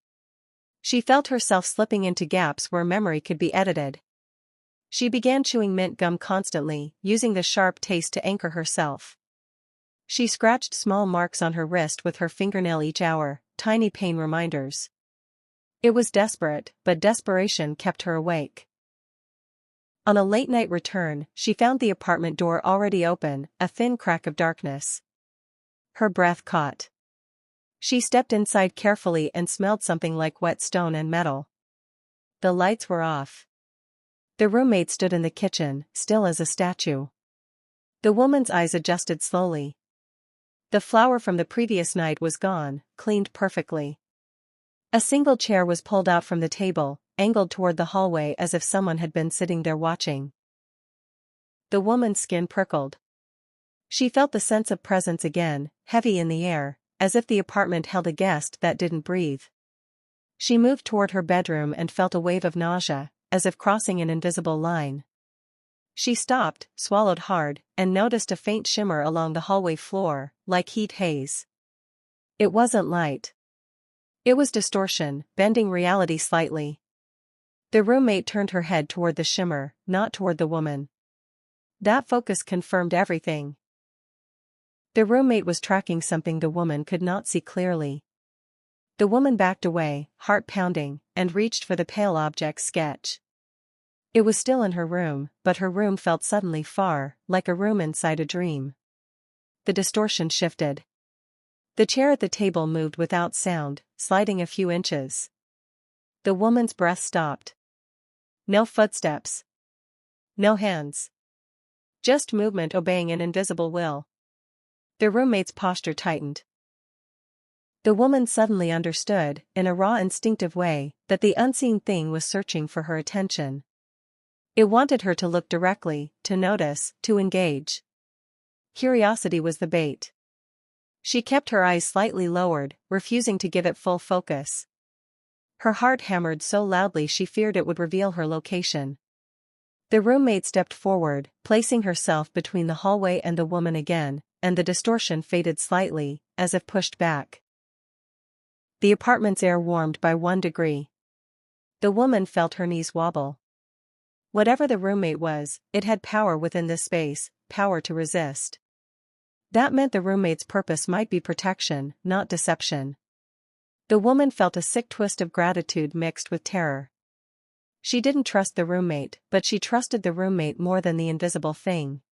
She felt herself slipping into gaps where memory could be edited. She began chewing mint gum constantly, using the sharp taste to anchor herself. She scratched small marks on her wrist with her fingernail each hour, tiny pain reminders. It was desperate, but desperation kept her awake. On a late-night return, she found the apartment door already open, a thin crack of darkness. Her breath caught. She stepped inside carefully and smelled something like wet stone and metal. The lights were off. The roommate stood in the kitchen, still as a statue. The woman's eyes adjusted slowly. The flour from the previous night was gone, cleaned perfectly. A single chair was pulled out from the table, angled toward the hallway as if someone had been sitting there watching. The woman's skin prickled. She felt the sense of presence again, heavy in the air, as if the apartment held a guest that didn't breathe. She moved toward her bedroom and felt a wave of nausea, as if crossing an invisible line. She stopped, swallowed hard, and noticed a faint shimmer along the hallway floor, like heat haze. It wasn't light. It was distortion, bending reality slightly. The roommate turned her head toward the shimmer, not toward the woman. That focus confirmed everything. The roommate was tracking something the woman could not see clearly. The woman backed away, heart pounding, and reached for the pale object's sketch. It was still in her room, but her room felt suddenly far, like a room inside a dream. The distortion shifted. The chair at the table moved without sound, sliding a few inches. The woman's breath stopped. No footsteps. No hands. Just movement obeying an invisible will. The roommate's posture tightened. The woman suddenly understood, in a raw instinctive way, that the unseen thing was searching for her attention. It wanted her to look directly, to notice, to engage. Curiosity was the bait. She kept her eyes slightly lowered, refusing to give it full focus. Her heart hammered so loudly she feared it would reveal her location. The roommate stepped forward, placing herself between the hallway and the woman again, and the distortion faded slightly, as if pushed back. The apartment's air warmed by 1 degree. The woman felt her knees wobble. Whatever the roommate was, it had power within this space, power to resist. That meant the roommate's purpose might be protection, not deception. The woman felt a sick twist of gratitude mixed with terror. She didn't trust the roommate, but she trusted the roommate more than the invisible thing.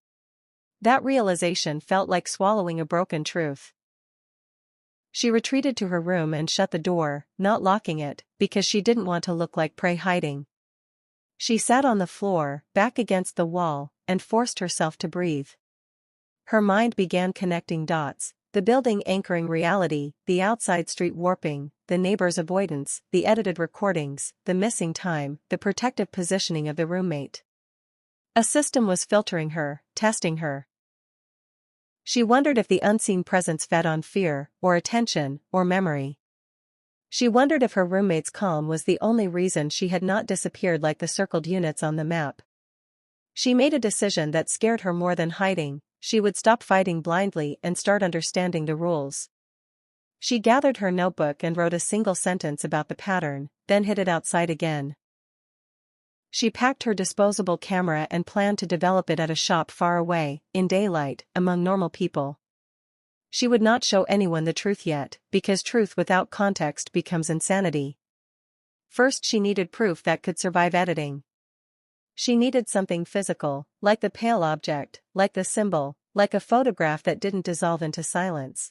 That realization felt like swallowing a broken truth. She retreated to her room and shut the door, not locking it, because she didn't want to look like prey hiding. She sat on the floor, back against the wall, and forced herself to breathe. Her mind began connecting dots, the building anchoring reality, the outside street warping, the neighbor's avoidance, the edited recordings, the missing time, the protective positioning of the roommate. A system was filtering her, testing her. She wondered if the unseen presence fed on fear, or attention, or memory. She wondered if her roommate's calm was the only reason she had not disappeared like the circled units on the map. She made a decision that scared her more than hiding. She would stop fighting blindly and start understanding the rules. She gathered her notebook and wrote a single sentence about the pattern, then hid it outside again. She packed her disposable camera and planned to develop it at a shop far away, in daylight, among normal people. She would not show anyone the truth yet, because truth without context becomes insanity. First she needed proof that could survive editing. She needed something physical, like the pale object, like the symbol, like a photograph that didn't dissolve into silence.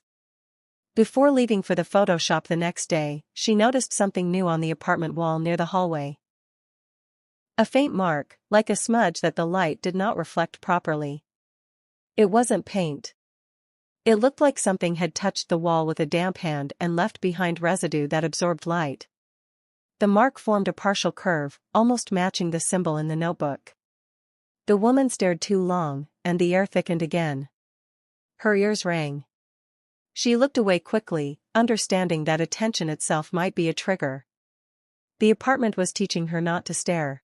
Before leaving for the photo shop the next day, she noticed something new on the apartment wall near the hallway. A faint mark, like a smudge that the light did not reflect properly. It wasn't paint. It looked like something had touched the wall with a damp hand and left behind residue that absorbed light. The mark formed a partial curve, almost matching the symbol in the notebook. The woman stared too long, and the air thickened again. Her ears rang. She looked away quickly, understanding that attention itself might be a trigger. The apartment was teaching her not to stare.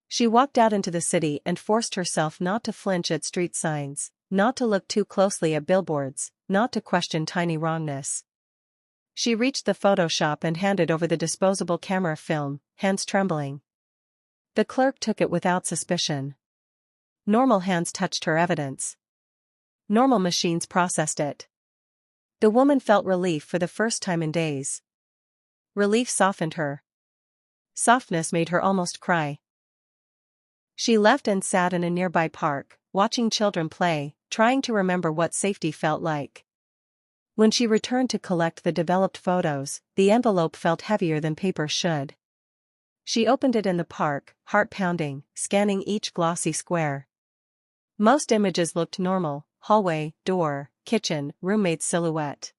She walked out into the city and forced herself not to flinch at street signs, not to look too closely at billboards, not to question tiny wrongness. She reached the photo shop and handed over the disposable camera film, hands trembling. The clerk took it without suspicion. Normal hands touched her evidence. Normal machines processed it. The woman felt relief for the first time in days. Relief softened her. Softness made her almost cry. She left and sat in a nearby park, watching children play, trying to remember what safety felt like. When she returned to collect the developed photos, the envelope felt heavier than paper should. She opened it in the park, heart pounding, scanning each glossy square. Most images looked normal: hallway, door, kitchen, roommate's silhouette.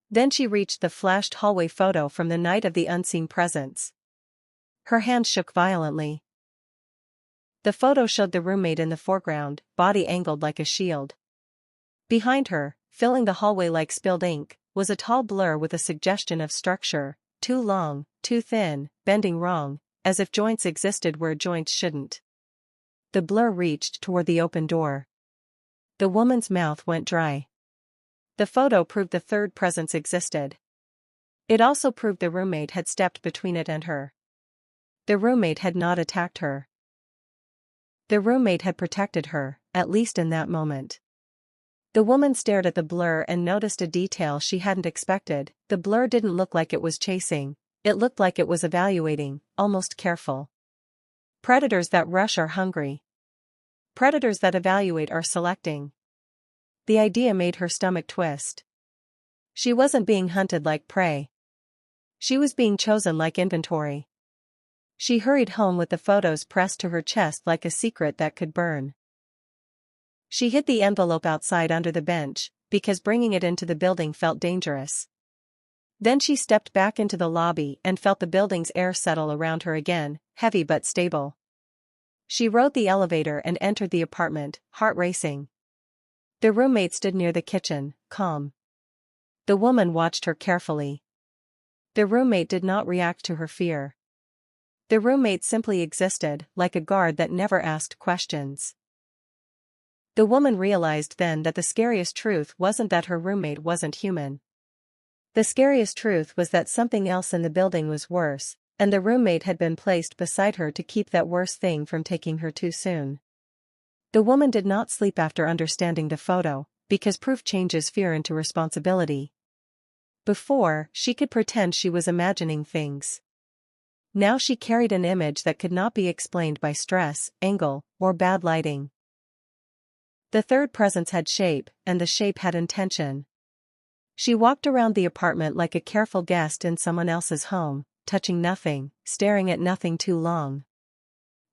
Then she reached the flashed hallway photo from the night of the unseen presence. Her hand shook violently. The photo showed the roommate in the foreground, body angled like a shield. Behind her, filling the hallway like spilled ink, was a tall blur with a suggestion of structure: too long, too thin, bending wrong, as if joints existed where joints shouldn't. The blur reached toward the open door. The woman's mouth went dry. The photo proved the third presence existed. It also proved the roommate had stepped between it and her. The roommate had not attacked her. The roommate had protected her, at least in that moment. The woman stared at the blur and noticed a detail she hadn't expected. The blur didn't look like it was chasing, it looked like it was evaluating, almost careful. Predators that rush are hungry. Predators that evaluate are selecting. The idea made her stomach twist. She wasn't being hunted like prey. She was being chosen like inventory. She hurried home with the photos pressed to her chest like a secret that could burn. She hid the envelope outside under the bench, because bringing it into the building felt dangerous. Then she stepped back into the lobby and felt the building's air settle around her again, heavy but stable. She rode the elevator and entered the apartment, heart racing. The roommate stood near the kitchen, calm. The woman watched her carefully. The roommate did not react to her fear. The roommate simply existed, like a guard that never asked questions. The woman realized then that the scariest truth wasn't that her roommate wasn't human. The scariest truth was that something else in the building was worse, and the roommate had been placed beside her to keep that worse thing from taking her too soon. The woman did not sleep after understanding the photo, because proof changes fear into responsibility. Before, she could pretend she was imagining things. Now she carried an image that could not be explained by stress, angle, or bad lighting. The third presence had shape, and the shape had intention. She walked around the apartment like a careful guest in someone else's home, touching nothing, staring at nothing too long.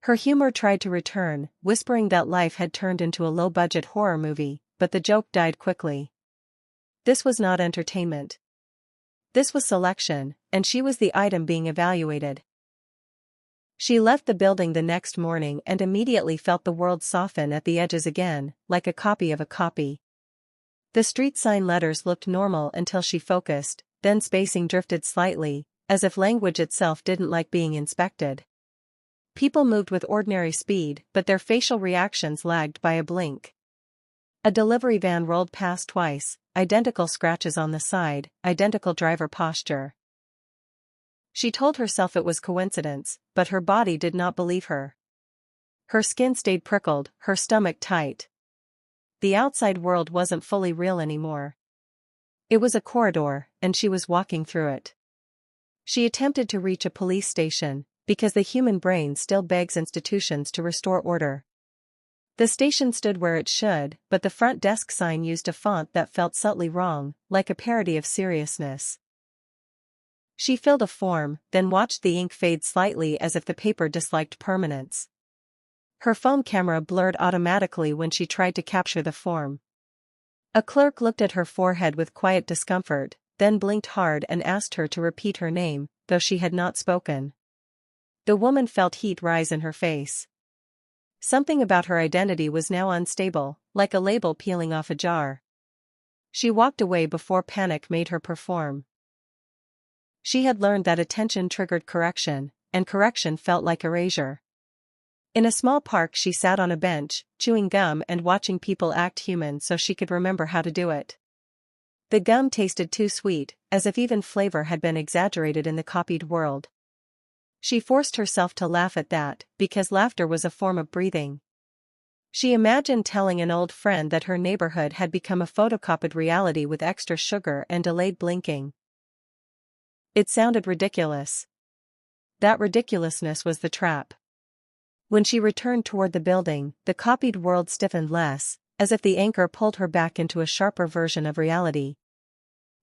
Her humor tried to return, whispering that life had turned into a low-budget horror movie, but the joke died quickly. This was not entertainment. This was selection, and she was the item being evaluated. She left the building the next morning and immediately felt the world soften at the edges again, like a copy of a copy. The street sign letters looked normal until she focused, then spacing drifted slightly, as if language itself didn't like being inspected. People moved with ordinary speed, but their facial reactions lagged by a blink. A delivery van rolled past twice, identical scratches on the side, identical driver posture. She told herself it was coincidence, but her body did not believe her. Her skin stayed prickled, her stomach tight. The outside world wasn't fully real anymore. It was a corridor, and she was walking through it. She attempted to reach a police station, because the human brain still begs institutions to restore order. The station stood where it should, but the front desk sign used a font that felt subtly wrong, like a parody of seriousness. She filled a form, then watched the ink fade slightly as if the paper disliked permanence. Her phone camera blurred automatically when she tried to capture the form. A clerk looked at her forehead with quiet discomfort, then blinked hard and asked her to repeat her name, though she had not spoken. The woman felt heat rise in her face. Something about her identity was now unstable, like a label peeling off a jar. She walked away before panic made her perform. She had learned that attention triggered correction, and correction felt like erasure. In a small park she sat on a bench, chewing gum and watching people act human so she could remember how to do it. The gum tasted too sweet, as if even flavor had been exaggerated in the copied world. She forced herself to laugh at that, because laughter was a form of breathing. She imagined telling an old friend that her neighborhood had become a photocopied reality with extra sugar and delayed blinking. It sounded ridiculous. That ridiculousness was the trap. When she returned toward the building, the copied world stiffened less, as if the anchor pulled her back into a sharper version of reality.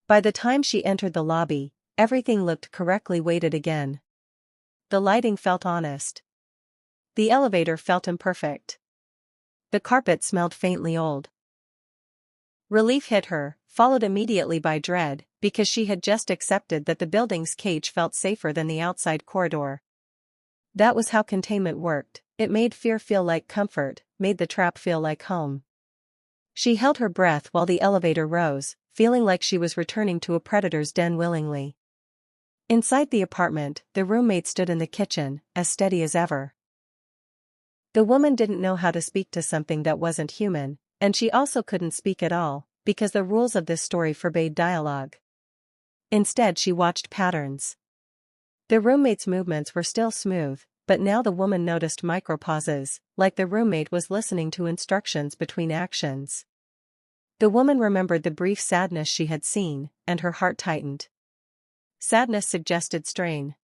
By the time she entered the lobby, everything looked correctly weighted again. The lighting felt honest. The elevator felt imperfect. The carpet smelled faintly old. Relief hit her, followed immediately by dread, because she had just accepted that the building's cage felt safer than the outside corridor. That was how containment worked. It made fear feel like comfort, made the trap feel like home. She held her breath while the elevator rose, feeling like she was returning to a predator's den willingly. Inside the apartment, the roommate stood in the kitchen, as steady as ever. The woman didn't know how to speak to something that wasn't human, and she also couldn't speak at all, because the rules of this story forbade dialogue. Instead she watched patterns. The roommate's movements were still smooth, but now the woman noticed micropauses, like the roommate was listening to instructions between actions. The woman remembered the brief sadness she had seen, and her heart tightened. Sadness suggested strain.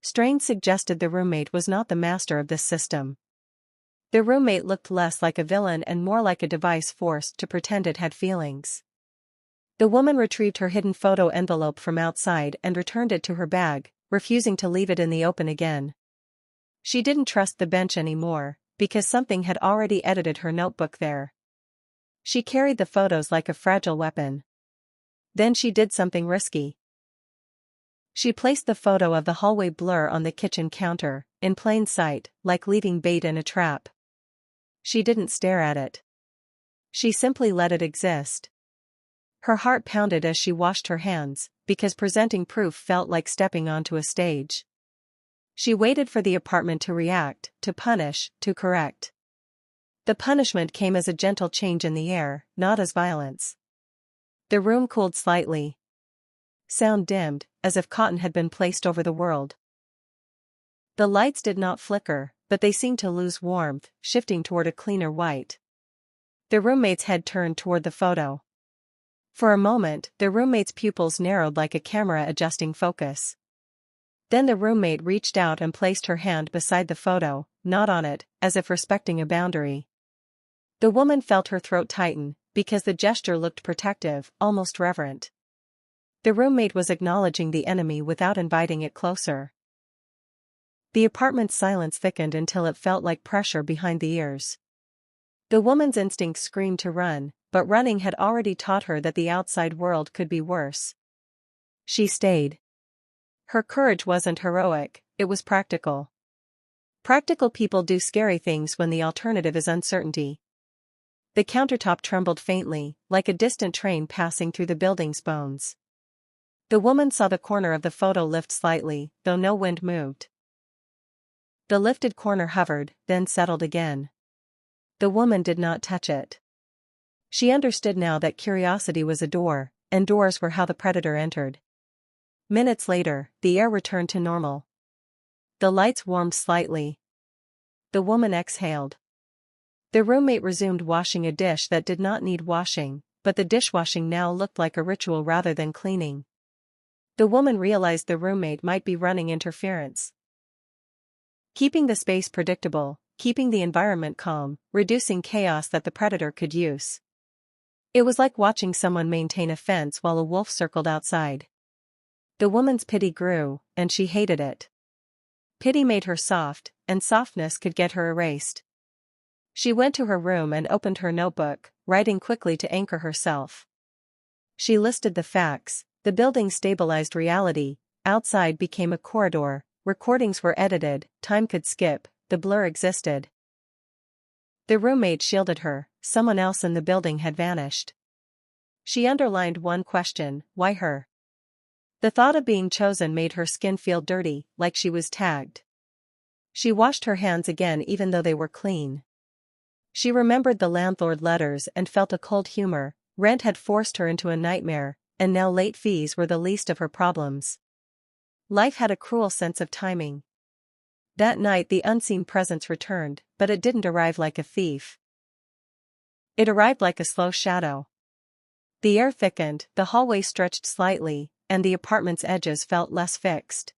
Strain suggested the roommate was not the master of this system. The roommate looked less like a villain and more like a device forced to pretend it had feelings. The woman retrieved her hidden photo envelope from outside and returned it to her bag, refusing to leave it in the open again. She didn't trust the bench anymore, because something had already edited her notebook there. She carried the photos like a fragile weapon. Then she did something risky. She placed the photo of the hallway blur on the kitchen counter, in plain sight, like leaving bait in a trap. She didn't stare at it. She simply let it exist. Her heart pounded as she washed her hands, because presenting proof felt like stepping onto a stage. She waited for the apartment to react, to punish, to correct. The punishment came as a gentle change in the air, not as violence. The room cooled slightly. Sound dimmed, as if cotton had been placed over the world. The lights did not flicker, but they seemed to lose warmth, shifting toward a cleaner white. The roommate's head turned toward the photo. For a moment, the roommate's pupils narrowed like a camera adjusting focus. Then the roommate reached out and placed her hand beside the photo, not on it, as if respecting a boundary. The woman felt her throat tighten, because the gesture looked protective, almost reverent. The roommate was acknowledging the enemy without inviting it closer. The apartment's silence thickened until it felt like pressure behind the ears. The woman's instinct screamed to run, but running had already taught her that the outside world could be worse. She stayed. Her courage wasn't heroic, it was practical. Practical people do scary things when the alternative is uncertainty. The countertop trembled faintly, like a distant train passing through the building's bones. The woman saw the corner of the photo lift slightly, though no wind moved. The lifted corner hovered, then settled again. The woman did not touch it. She understood now that curiosity was a door, and doors were how the predator entered. Minutes later, the air returned to normal. The lights warmed slightly. The woman exhaled. The roommate resumed washing a dish that did not need washing, but the dishwashing now looked like a ritual rather than cleaning. The woman realized the roommate might be running interference. Keeping the space predictable, keeping the environment calm, reducing chaos that the predator could use. It was like watching someone maintain a fence while a wolf circled outside. The woman's pity grew, and she hated it. Pity made her soft, and softness could get her erased. She went to her room and opened her notebook, writing quickly to anchor herself. She listed the facts. The building stabilized reality, outside became a corridor, recordings were edited, time could skip, the blur existed. The roommate shielded her, someone else in the building had vanished. She underlined one question, why her? The thought of being chosen made her skin feel dirty, like she was tagged. She washed her hands again even though they were clean. She remembered the landlord letters and felt a cold humor. Rent had forced her into a nightmare, and now late fees were the least of her problems. Life had a cruel sense of timing. That night the unseen presence returned, but it didn't arrive like a thief. It arrived like a slow shadow. The air thickened, the hallway stretched slightly, and the apartment's edges felt less fixed.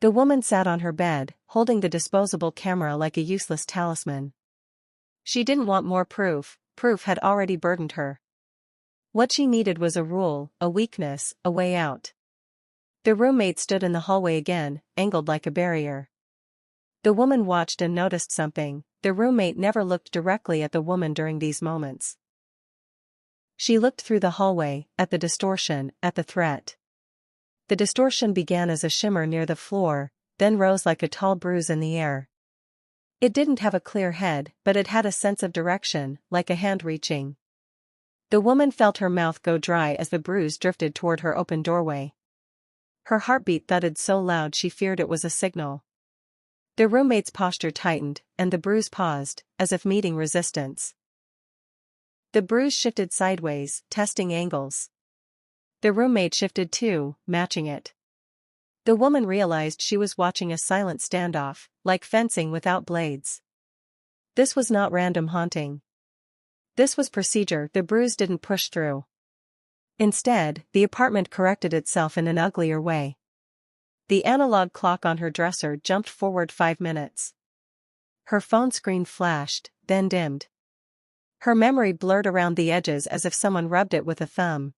The woman sat on her bed, holding the disposable camera like a useless talisman. She didn't want more proof had already burdened her. What she needed was a rule, a weakness, a way out. The roommate stood in the hallway again, angled like a barrier. The woman watched and noticed something. The roommate never looked directly at the woman during these moments. She looked through the hallway, at the distortion, at the threat. The distortion began as a shimmer near the floor, then rose like a tall bruise in the air. It didn't have a clear head, but it had a sense of direction, like a hand reaching. The woman felt her mouth go dry as the bruise drifted toward her open doorway. Her heartbeat thudded so loud she feared it was a signal. The roommate's posture tightened, and the bruise paused, as if meeting resistance. The bruise shifted sideways, testing angles. The roommate shifted too, matching it. The woman realized she was watching a silent standoff, like fencing without blades. This was not random haunting. This was procedure. The bruise didn't push through. Instead, the apartment corrected itself in an uglier way. The analog clock on her dresser jumped forward 5 minutes. Her phone screen flashed, then dimmed. Her memory blurred around the edges as if someone rubbed it with a thumb.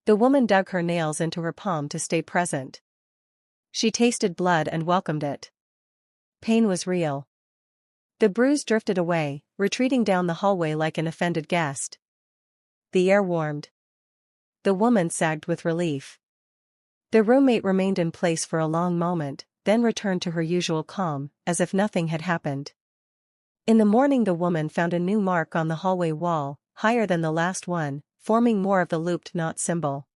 The woman dug her nails into her palm to stay present. She tasted blood and welcomed it. Pain was real. The bruise drifted away, retreating down the hallway like an offended guest. The air warmed. The woman sagged with relief. The roommate remained in place for a long moment, then returned to her usual calm, as if nothing had happened. In the morning the woman found a new mark on the hallway wall, higher than the last one, forming more of the looped knot symbol.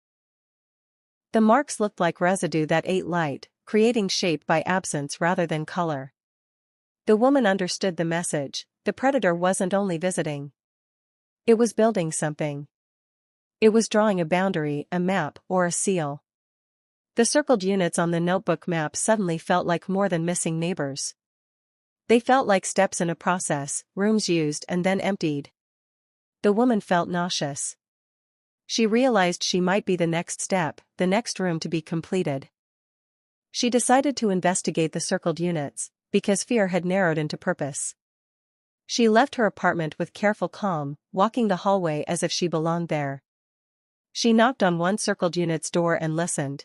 The marks looked like residue that ate light, creating shape by absence rather than color. The woman understood the message. The predator wasn't only visiting. It was building something. It was drawing a boundary, a map, or a seal. The circled units on the notebook map suddenly felt like more than missing neighbors. They felt like steps in a process, rooms used and then emptied. The woman felt nauseous. She realized she might be the next step, the next room to be completed. She decided to investigate the circled units, because fear had narrowed into purpose. She left her apartment with careful calm, walking the hallway as if she belonged there. She knocked on one circled unit's door and listened.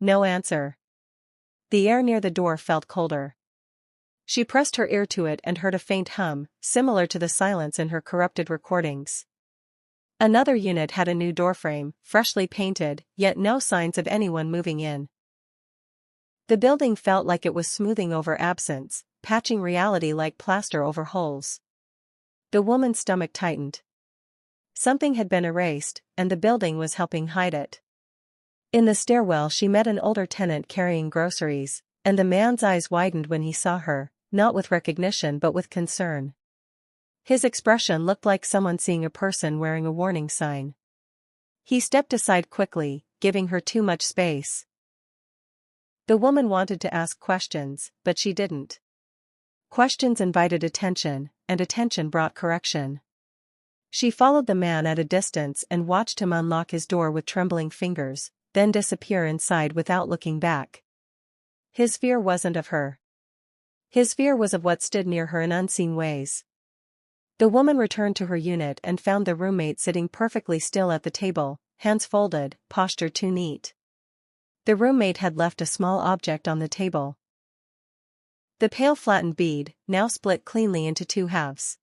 No answer. The air near the door felt colder. She pressed her ear to it and heard a faint hum, similar to the silence in her corrupted recordings. Another unit had a new doorframe, freshly painted, yet no signs of anyone moving in. The building felt like it was smoothing over absence, patching reality like plaster over holes. The woman's stomach tightened. Something had been erased, and the building was helping hide it. In the stairwell she met an older tenant carrying groceries, and the man's eyes widened when he saw her, not with recognition but with concern. His expression looked like someone seeing a person wearing a warning sign. He stepped aside quickly, giving her too much space. The woman wanted to ask questions, but she didn't. Questions invited attention, and attention brought correction. She followed the man at a distance and watched him unlock his door with trembling fingers, then disappear inside without looking back. His fear wasn't of her. His fear was of what stood near her in unseen ways. The woman returned to her unit and found the roommate sitting perfectly still at the table, hands folded, posture too neat. The roommate had left a small object on the table. The pale flattened bead, now split cleanly into two halves.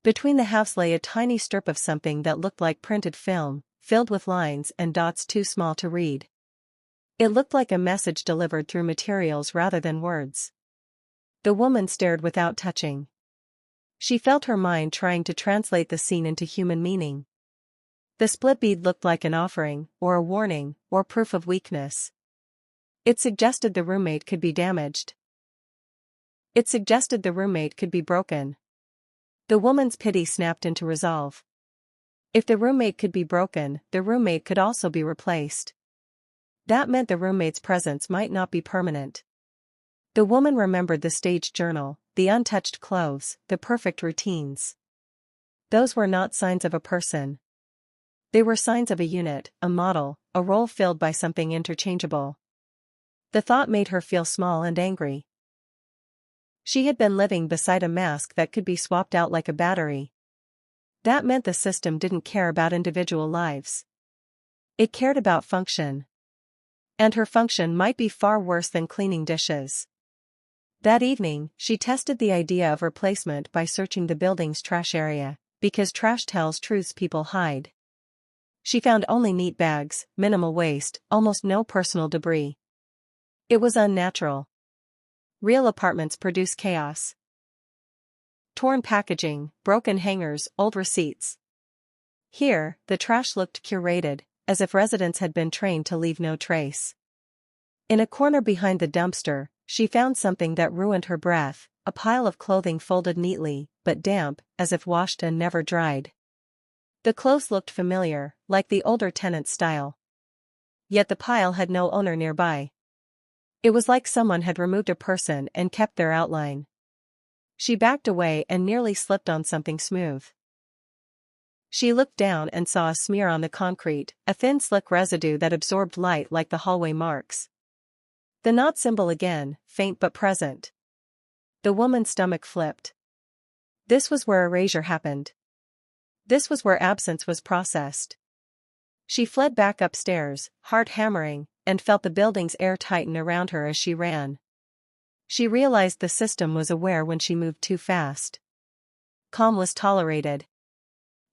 Between the halves lay a tiny strip of something that looked like printed film, filled with lines and dots too small to read. It looked like a message delivered through materials rather than words. The woman stared without touching. She felt her mind trying to translate the scene into human meaning. The split bead looked like an offering, or a warning, or proof of weakness. It suggested the roommate could be damaged. It suggested the roommate could be broken. The woman's pity snapped into resolve. If the roommate could be broken, the roommate could also be replaced. That meant the roommate's presence might not be permanent. The woman remembered the staged journal, the untouched clothes, the perfect routines. Those were not signs of a person. They were signs of a unit, a model, a role filled by something interchangeable. The thought made her feel small and angry. She had been living beside a mask that could be swapped out like a battery. That meant the system didn't care about individual lives. It cared about function. And her function might be far worse than cleaning dishes. That evening, she tested the idea of replacement by searching the building's trash area, because trash tells truths people hide. She found only neat bags, minimal waste, almost no personal debris. It was unnatural. Real apartments produce chaos. Torn packaging, broken hangers, old receipts. Here, the trash looked curated, as if residents had been trained to leave no trace. In a corner behind the dumpster, she found something that ruined her breath, a pile of clothing folded neatly, but damp, as if washed and never dried. The clothes looked familiar, like the older tenant's style. Yet the pile had no owner nearby. It was like someone had removed a person and kept their outline. She backed away and nearly slipped on something smooth. She looked down and saw a smear on the concrete, a thin slick residue that absorbed light like the hallway marks. The knot symbol again, faint but present. The woman's stomach flipped. This was where erasure happened. This was where absence was processed. She fled back upstairs, heart hammering, and felt the building's air tighten around her as she ran. She realized the system was aware when she moved too fast. Calm was tolerated.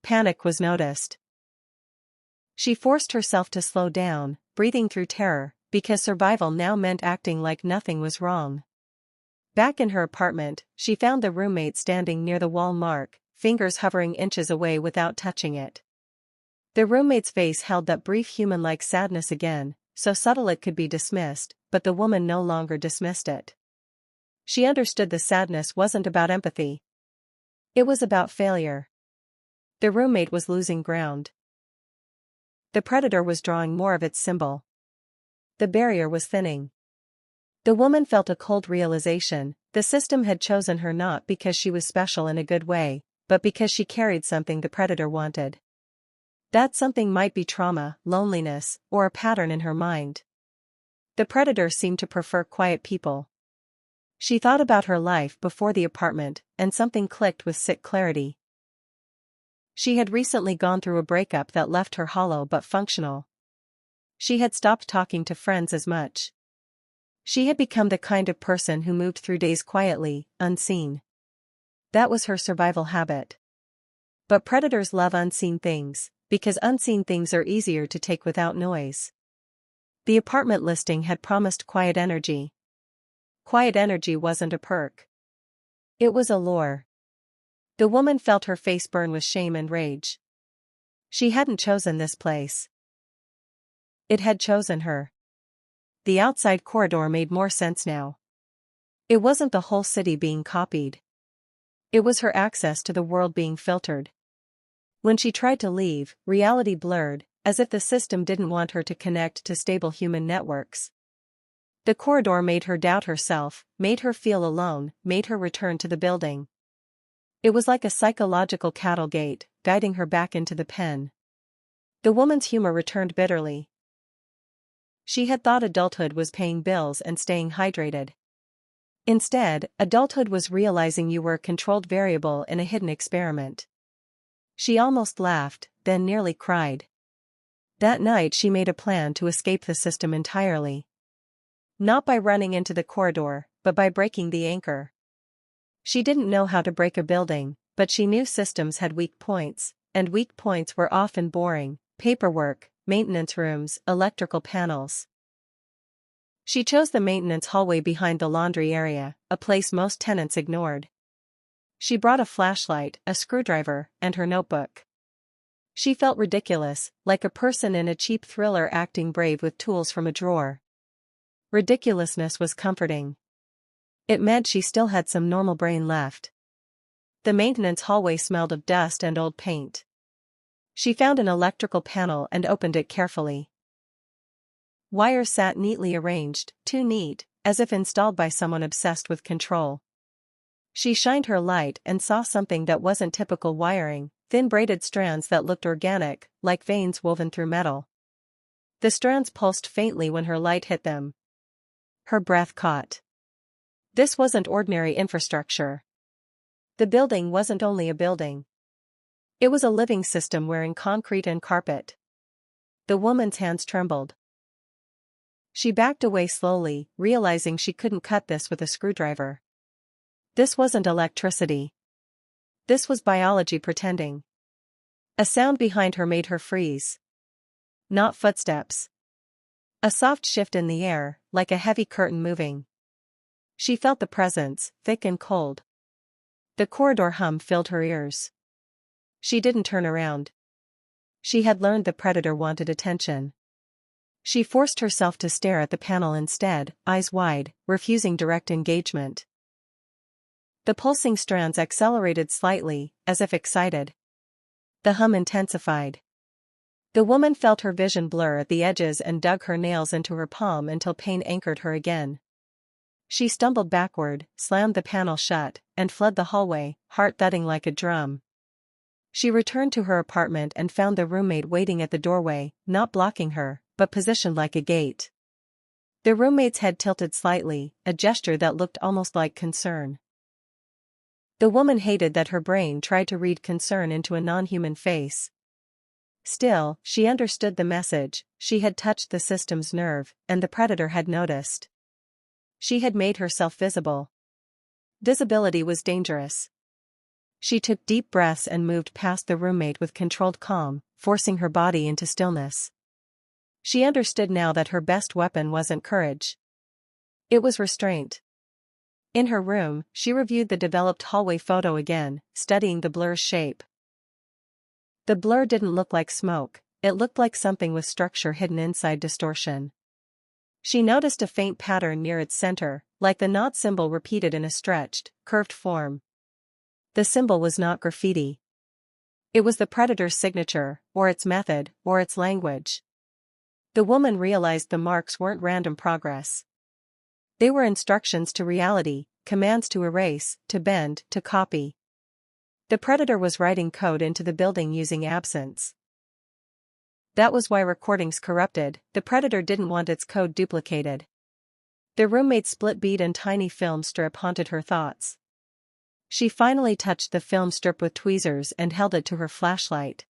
Panic was noticed. She forced herself to slow down, breathing through terror, because survival now meant acting like nothing was wrong. Back in her apartment, she found the roommate standing near the wall mark, fingers hovering inches away without touching it. The roommate's face held that brief human-like sadness again, so subtle it could be dismissed, but the woman no longer dismissed it. She understood the sadness wasn't about empathy. It was about failure. The roommate was losing ground. The predator was drawing more of its symbol. The barrier was thinning. The woman felt a cold realization: the system had chosen her not because she was special in a good way, but because she carried something the predator wanted. That something might be trauma, loneliness, or a pattern in her mind. The predator seemed to prefer quiet people. She thought about her life before the apartment, and something clicked with sick clarity. She had recently gone through a breakup that left her hollow but functional. She had stopped talking to friends as much. She had become the kind of person who moved through days quietly, unseen. That was her survival habit. But predators love unseen things, because unseen things are easier to take without noise. The apartment listing had promised quiet energy. Quiet energy wasn't a perk. It was a lure. The woman felt her face burn with shame and rage. She hadn't chosen this place. It had chosen her. The outside corridor made more sense now. It wasn't the whole city being copied. It was her access to the world being filtered. When she tried to leave, reality blurred, as if the system didn't want her to connect to stable human networks. The corridor made her doubt herself, made her feel alone, made her return to the building. It was like a psychological cattle gate, guiding her back into the pen. The woman's humor returned bitterly. She had thought adulthood was paying bills and staying hydrated. Instead, adulthood was realizing you were a controlled variable in a hidden experiment. She almost laughed, then nearly cried. That night she made a plan to escape the system entirely. Not by running into the corridor, but by breaking the anchor. She didn't know how to break a building, but she knew systems had weak points, and weak points were often boring: paperwork, maintenance rooms, electrical panels. She chose the maintenance hallway behind the laundry area, a place most tenants ignored. She brought a flashlight, a screwdriver, and her notebook. She felt ridiculous, like a person in a cheap thriller acting brave with tools from a drawer. Ridiculousness was comforting. It meant she still had some normal brain left. The maintenance hallway smelled of dust and old paint. She found an electrical panel and opened it carefully. Wires sat neatly arranged, too neat, as if installed by someone obsessed with control. She shined her light and saw something that wasn't typical wiring: thin braided strands that looked organic, like veins woven through metal. The strands pulsed faintly when her light hit them. Her breath caught. This wasn't ordinary infrastructure. The building wasn't only a building. It was a living system wearing concrete and carpet. The woman's hands trembled. She backed away slowly, realizing she couldn't cut this with a screwdriver. This wasn't electricity. This was biology pretending. A sound behind her made her freeze. Not footsteps. A soft shift in the air, like a heavy curtain moving. She felt the presence, thick and cold. The corridor hum filled her ears. She didn't turn around. She had learned the predator wanted attention. She forced herself to stare at the panel instead, eyes wide, refusing direct engagement. The pulsing strands accelerated slightly, as if excited. The hum intensified. The woman felt her vision blur at the edges and dug her nails into her palm until pain anchored her again. She stumbled backward, slammed the panel shut, and fled the hallway, heart thudding like a drum. She returned to her apartment and found the roommate waiting at the doorway, not blocking her, but positioned like a gate. The roommate's head tilted slightly, a gesture that looked almost like concern. The woman hated that her brain tried to read concern into a non-human face. Still, she understood the message: she had touched the system's nerve, and the predator had noticed. She had made herself visible. Visibility was dangerous. She took deep breaths and moved past the roommate with controlled calm, forcing her body into stillness. She understood now that her best weapon wasn't courage. It was restraint. In her room, she reviewed the developed hallway photo again, studying the blur's shape. The blur didn't look like smoke, it looked like something with structure hidden inside distortion. She noticed a faint pattern near its center, like the knot symbol repeated in a stretched, curved form. The symbol was not graffiti. It was the predator's signature, or its method, or its language. The woman realized the marks weren't random progress. They were instructions to reality, commands to erase, to bend, to copy. The predator was writing code into the building using absence. That was why recordings corrupted: the predator didn't want its code duplicated. The roommate's split bead and tiny film strip haunted her thoughts. She finally touched the film strip with tweezers and held it to her flashlight.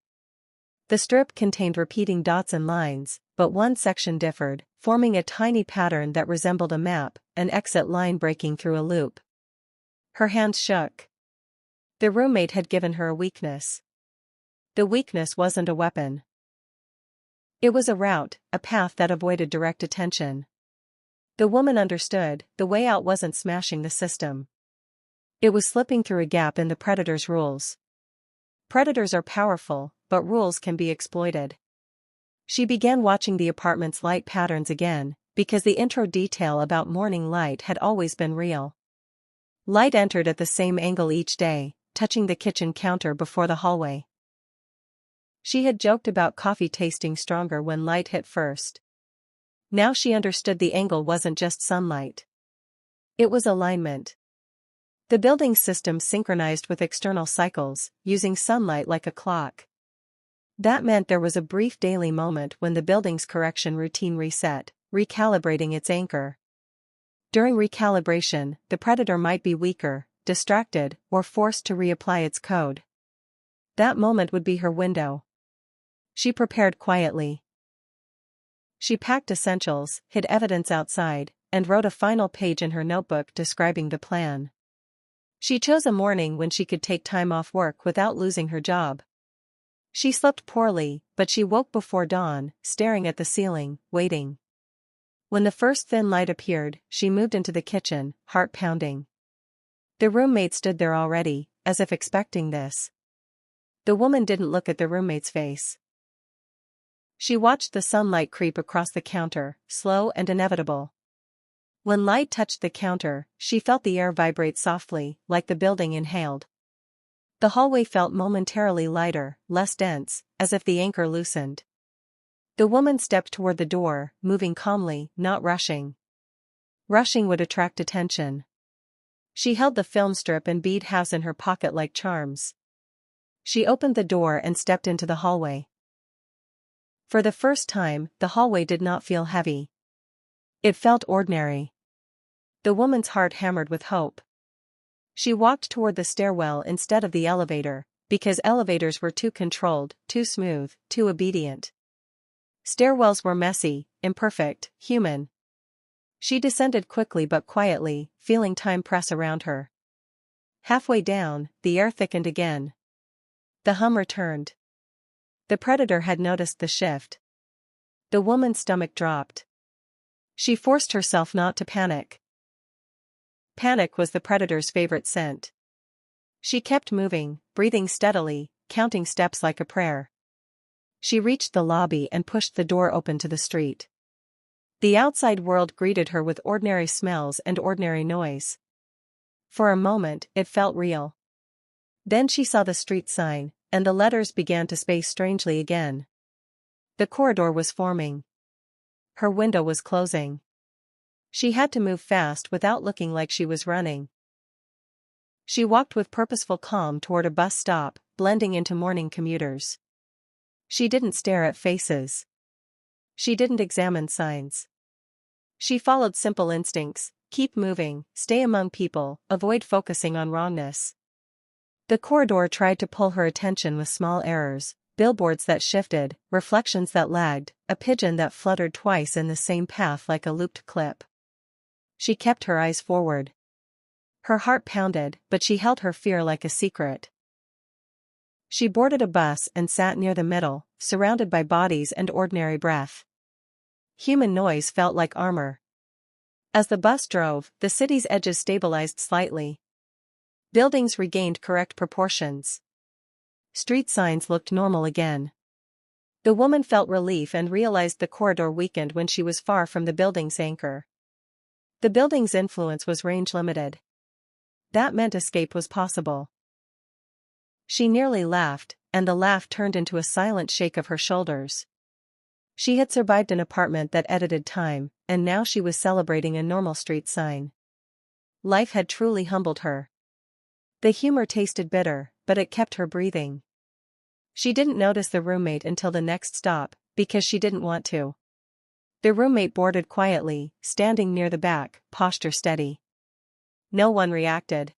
The strip contained repeating dots and lines, but one section differed, forming a tiny pattern that resembled a map, an exit line breaking through a loop. Her hands shook. The roommate had given her a weakness. The weakness wasn't a weapon. It was a route, a path that avoided direct attention. The woman understood: the way out wasn't smashing the system. It was slipping through a gap in the predator's rules. Predators are powerful, but rules can be exploited. She began watching the apartment's light patterns again, because the intro detail about morning light had always been real. Light entered at the same angle each day, touching the kitchen counter before the hallway. She had joked about coffee tasting stronger when light hit first. Now she understood the angle wasn't just sunlight. It was alignment. The building's system synchronized with external cycles, using sunlight like a clock. That meant there was a brief daily moment when the building's correction routine reset, recalibrating its anchor. During recalibration, the predator might be weaker, distracted, or forced to reapply its code. That moment would be her window. She prepared quietly. She packed essentials, hid evidence outside, and wrote a final page in her notebook describing the plan. She chose a morning when she could take time off work without losing her job. She slept poorly, but she woke before dawn, staring at the ceiling, waiting. When the first thin light appeared, she moved into the kitchen, heart pounding. The roommate stood there already, as if expecting this. The woman didn't look at the roommate's face. She watched the sunlight creep across the counter, slow and inevitable. When light touched the counter, she felt the air vibrate softly, like the building inhaled. The hallway felt momentarily lighter, less dense, as if the anchor loosened. The woman stepped toward the door, moving calmly, not rushing. Rushing would attract attention. She held the film strip and bead house in her pocket like charms. She opened the door and stepped into the hallway. For the first time, the hallway did not feel heavy. It felt ordinary. The woman's heart hammered with hope. She walked toward the stairwell instead of the elevator, because elevators were too controlled, too smooth, too obedient. Stairwells were messy, imperfect, human. She descended quickly but quietly, feeling time press around her. Halfway down, the air thickened again. The hum returned. The predator had noticed the shift. The woman's stomach dropped. She forced herself not to panic. Panic was the predator's favorite scent. She kept moving, breathing steadily, counting steps like a prayer. She reached the lobby and pushed the door open to the street. The outside world greeted her with ordinary smells and ordinary noise. For a moment, it felt real. Then she saw the street sign, and the letters began to space strangely again. The corridor was forming. Her window was closing. She had to move fast without looking like she was running. She walked with purposeful calm toward a bus stop, blending into morning commuters. She didn't stare at faces. She didn't examine signs. She followed simple instincts: keep moving, stay among people, avoid focusing on wrongness. The corridor tried to pull her attention with small errors: billboards that shifted, reflections that lagged, a pigeon that fluttered twice in the same path like a looped clip. She kept her eyes forward. Her heart pounded, but she held her fear like a secret. She boarded a bus and sat near the middle, surrounded by bodies and ordinary breath. Human noise felt like armor. As the bus drove, the city's edges stabilized slightly. Buildings regained correct proportions. Street signs looked normal again. The woman felt relief and realized the corridor weakened when she was far from the building's anchor. The building's influence was range-limited. That meant escape was possible. She nearly laughed, and the laugh turned into a silent shake of her shoulders. She had survived an apartment that edited time, and now she was celebrating a normal street sign. Life had truly humbled her. The humor tasted bitter, but it kept her breathing. She didn't notice the roommate until the next stop, because she didn't want to. The roommate boarded quietly, standing near the back, posture steady. No one reacted.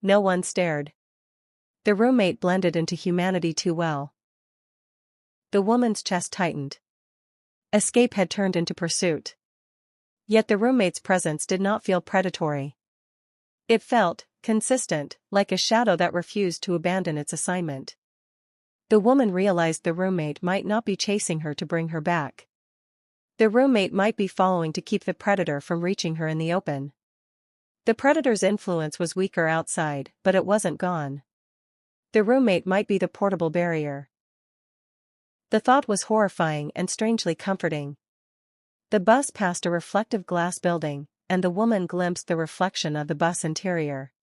No one stared. The roommate blended into humanity too well. The woman's chest tightened. Escape had turned into pursuit. Yet the roommate's presence did not feel predatory. It felt consistent, like a shadow that refused to abandon its assignment. The woman realized the roommate might not be chasing her to bring her back. The roommate might be following to keep the predator from reaching her in the open. The predator's influence was weaker outside, but it wasn't gone. The roommate might be the portable barrier. The thought was horrifying and strangely comforting. The bus passed a reflective glass building, and the woman glimpsed the reflection of the bus interior.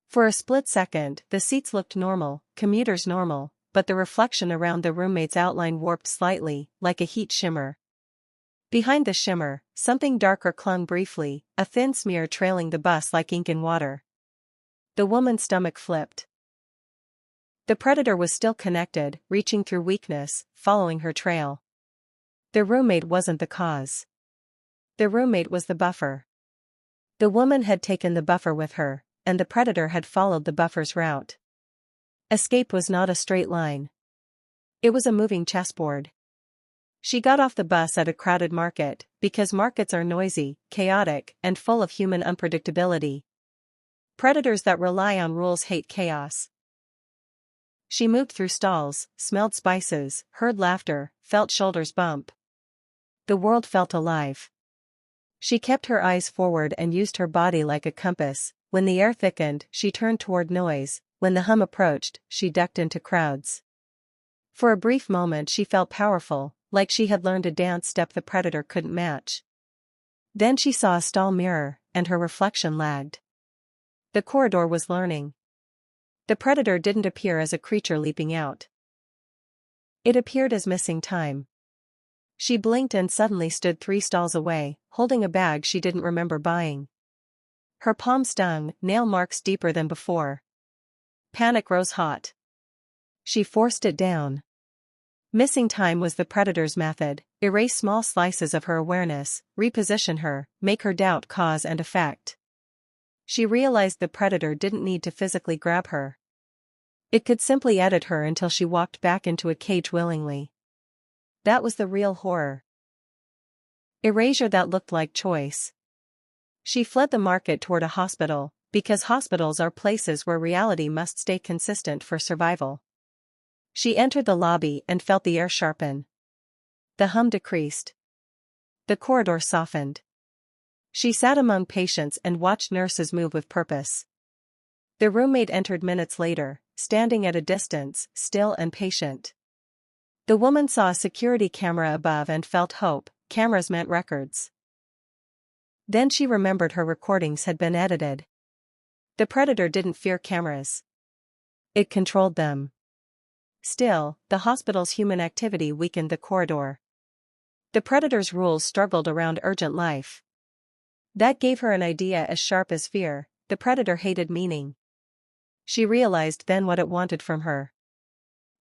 For a split second, the seats looked normal, commuters normal, but the reflection around the roommate's outline warped slightly, like a heat shimmer. Behind the shimmer, something darker clung briefly, a thin smear trailing the bus like ink in water. The woman's stomach flipped. The predator was still connected, reaching through weakness, following her trail. The roommate wasn't the cause. The roommate was the buffer. The woman had taken the buffer with her, and the predator had followed the buffer's route. Escape was not a straight line. It was a moving chessboard. She got off the bus at a crowded market, because markets are noisy, chaotic, and full of human unpredictability. Predators that rely on rules hate chaos. She moved through stalls, smelled spices, heard laughter, felt shoulders bump. The world felt alive. She kept her eyes forward and used her body like a compass. When the air thickened, she turned toward noise. When the hum approached, she ducked into crowds. For a brief moment she felt powerful, like she had learned a dance step the predator couldn't match. Then she saw a stall mirror, and her reflection lagged. The corridor was learning. The predator didn't appear as a creature leaping out. It appeared as missing time. She blinked and suddenly stood 3 stalls away, holding a bag she didn't remember buying. Her palm stung, nail marks deeper than before. Panic rose hot. She forced it down. Missing time was the predator's method: erase small slices of her awareness, reposition her, make her doubt cause and effect. She realized the predator didn't need to physically grab her. It could simply edit her until she walked back into a cage willingly. That was the real horror. Erasure that looked like choice. She fled the market toward a hospital, because hospitals are places where reality must stay consistent for survival. She entered the lobby and felt the air sharpen. The hum decreased. The corridor softened. She sat among patients and watched nurses move with purpose. The roommate entered minutes later, standing at a distance, still and patient. The woman saw a security camera above and felt hope. Cameras meant records. Then she remembered her recordings had been edited. The predator didn't fear cameras. It controlled them. Still, the hospital's human activity weakened the corridor. The predator's rules struggled around urgent life. That gave her an idea as sharp as fear: the predator hated meaning. She realized then what it wanted from her.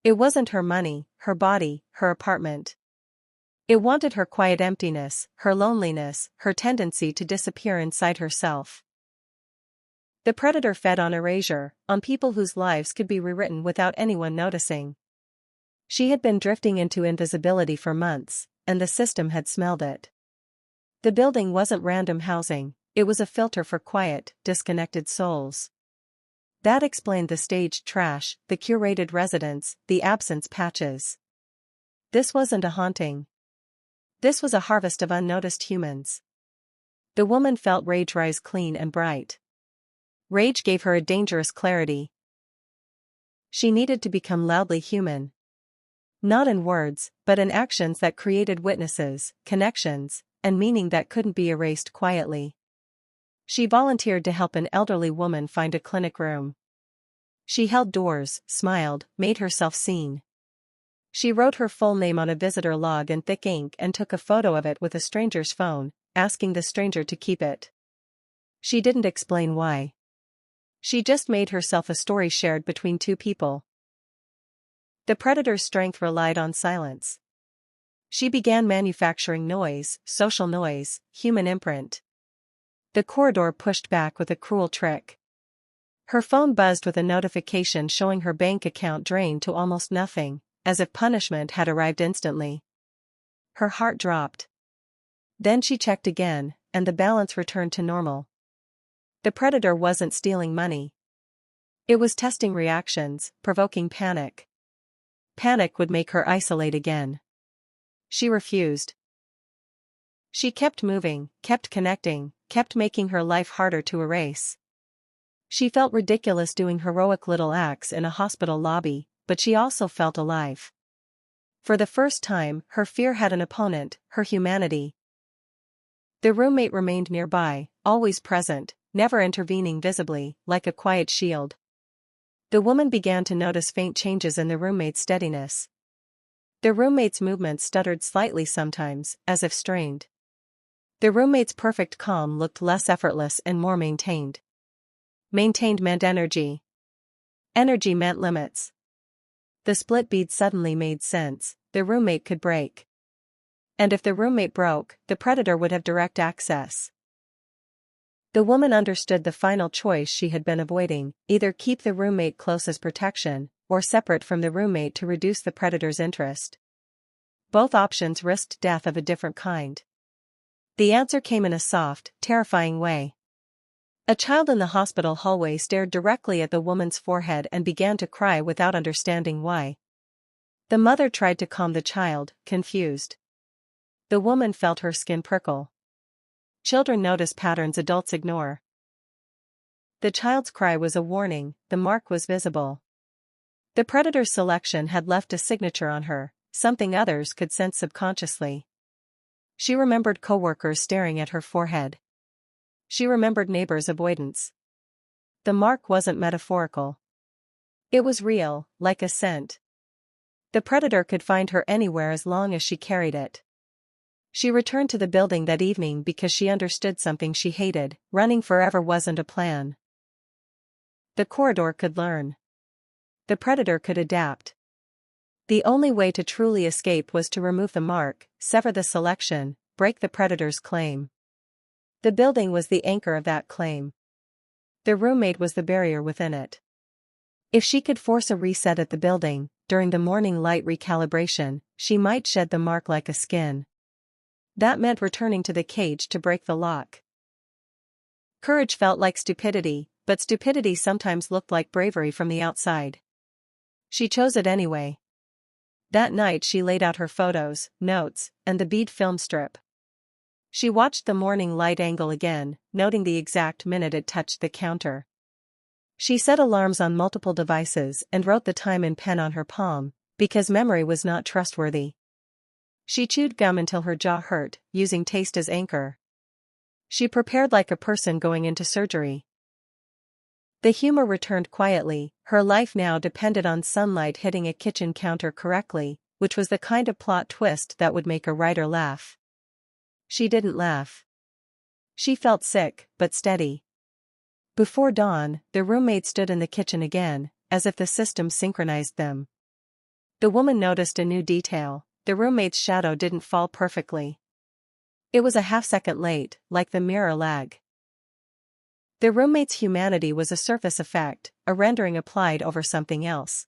It wasn't her money, her body, her apartment. It wanted her quiet emptiness, her loneliness, her tendency to disappear inside herself. The predator fed on erasure, on people whose lives could be rewritten without anyone noticing. She had been drifting into invisibility for months, and the system had smelled it. The building wasn't random housing, it was a filter for quiet, disconnected souls. That explained the staged trash, the curated residence, the absence patches. This wasn't a haunting. This was a harvest of unnoticed humans. The woman felt rage rise clean and bright. Rage gave her a dangerous clarity. She needed to become loudly human. Not in words, but in actions that created witnesses, connections, and meaning that couldn't be erased quietly. She volunteered to help an elderly woman find a clinic room. She held doors, smiled, made herself seen. She wrote her full name on a visitor log in thick ink and took a photo of it with a stranger's phone, asking the stranger to keep it. She didn't explain why. She just made herself a story shared between 2 people. The predator's strength relied on silence. She began manufacturing noise, social noise, human imprint. The corridor pushed back with a cruel trick. Her phone buzzed with a notification showing her bank account drained to almost nothing, as if punishment had arrived instantly. Her heart dropped. Then she checked again, and the balance returned to normal. The predator wasn't stealing money. It was testing reactions, provoking panic. Panic would make her isolate again. She refused. She kept moving, kept connecting, kept making her life harder to erase. She felt ridiculous doing heroic little acts in a hospital lobby, but she also felt alive. For the first time, her fear had an opponent, her humanity. The roommate remained nearby, always present, never intervening visibly, like a quiet shield. The woman began to notice faint changes in the roommate's steadiness. The roommate's movements stuttered slightly sometimes, as if strained. The roommate's perfect calm looked less effortless and more maintained. Maintained meant energy. Energy meant limits. The split bead suddenly made sense. The roommate could break. And if the roommate broke, the predator would have direct access. The woman understood the final choice she had been avoiding: either keep the roommate close as protection, or separate from the roommate to reduce the predator's interest. Both options risked death of a different kind. The answer came in a soft, terrifying way. A child in the hospital hallway stared directly at the woman's forehead and began to cry without understanding why. The mother tried to calm the child, confused. The woman felt her skin prickle. Children notice patterns adults ignore. The child's cry was a warning, the mark was visible. The predator's selection had left a signature on her, something others could sense subconsciously. She remembered coworkers staring at her forehead. She remembered neighbors' avoidance. The mark wasn't metaphorical. It was real, like a scent. The predator could find her anywhere as long as she carried it. She returned to the building that evening because she understood something she hated: running forever wasn't a plan. The corridor could learn. The predator could adapt. The only way to truly escape was to remove the mark, sever the selection, break the predator's claim. The building was the anchor of that claim. The roommate was the barrier within it. If she could force a reset at the building, during the morning light recalibration, she might shed the mark like a skin. That meant returning to the cage to break the lock. Courage felt like stupidity, but stupidity sometimes looked like bravery from the outside. She chose it anyway. That night she laid out her photos, notes, and the bead film strip. She watched the morning light angle again, noting the exact minute it touched the counter. She set alarms on multiple devices and wrote the time in pen on her palm, because memory was not trustworthy. She chewed gum until her jaw hurt, using taste as anchor. She prepared like a person going into surgery. The humor returned quietly. Her life now depended on sunlight hitting a kitchen counter correctly, which was the kind of plot twist that would make a writer laugh. She didn't laugh. She felt sick, but steady. Before dawn, the roommate stood in the kitchen again, as if the system synchronized them. The woman noticed a new detail: the roommate's shadow didn't fall perfectly. It was a half-second late, like the mirror lag. The roommate's humanity was a surface effect, a rendering applied over something else.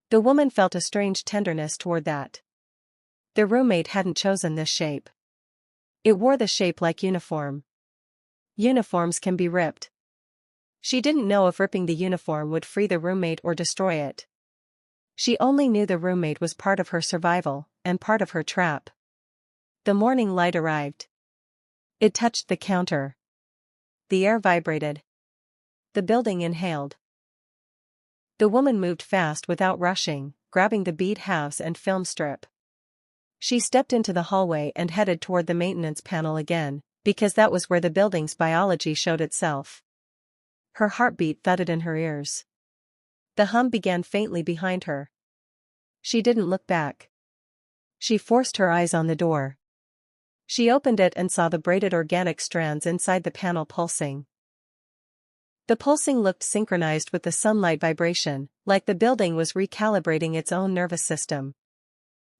The woman felt a strange tenderness toward that. The roommate hadn't chosen this shape. It wore the shape like uniform. Uniforms can be ripped. She didn't know if ripping the uniform would free the roommate or destroy it. She only knew the roommate was part of her survival, and part of her trap. The morning light arrived. It touched the counter. The air vibrated. The building inhaled. The woman moved fast without rushing, grabbing the bead halves and film strip. She stepped into the hallway and headed toward the maintenance panel again, because that was where the building's biology showed itself. Her heartbeat thudded in her ears. The hum began faintly behind her. She didn't look back. She forced her eyes on the door. She opened it and saw the braided organic strands inside the panel pulsing. The pulsing looked synchronized with the sunlight vibration, like the building was recalibrating its own nervous system.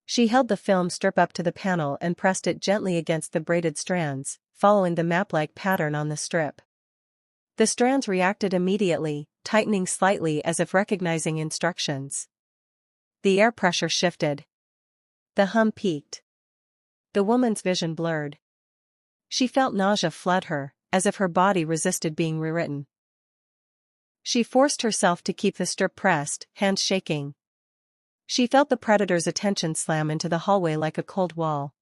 She held the film strip up to the panel and pressed it gently against the braided strands, following the map-like pattern on the strip. The strands reacted immediately, tightening slightly as if recognizing instructions. The air pressure shifted. The hum peaked. The woman's vision blurred. She felt nausea flood her, as if her body resisted being rewritten. She forced herself to keep the strip pressed, hands shaking. She felt the predator's attention slam into the hallway like a cold wall.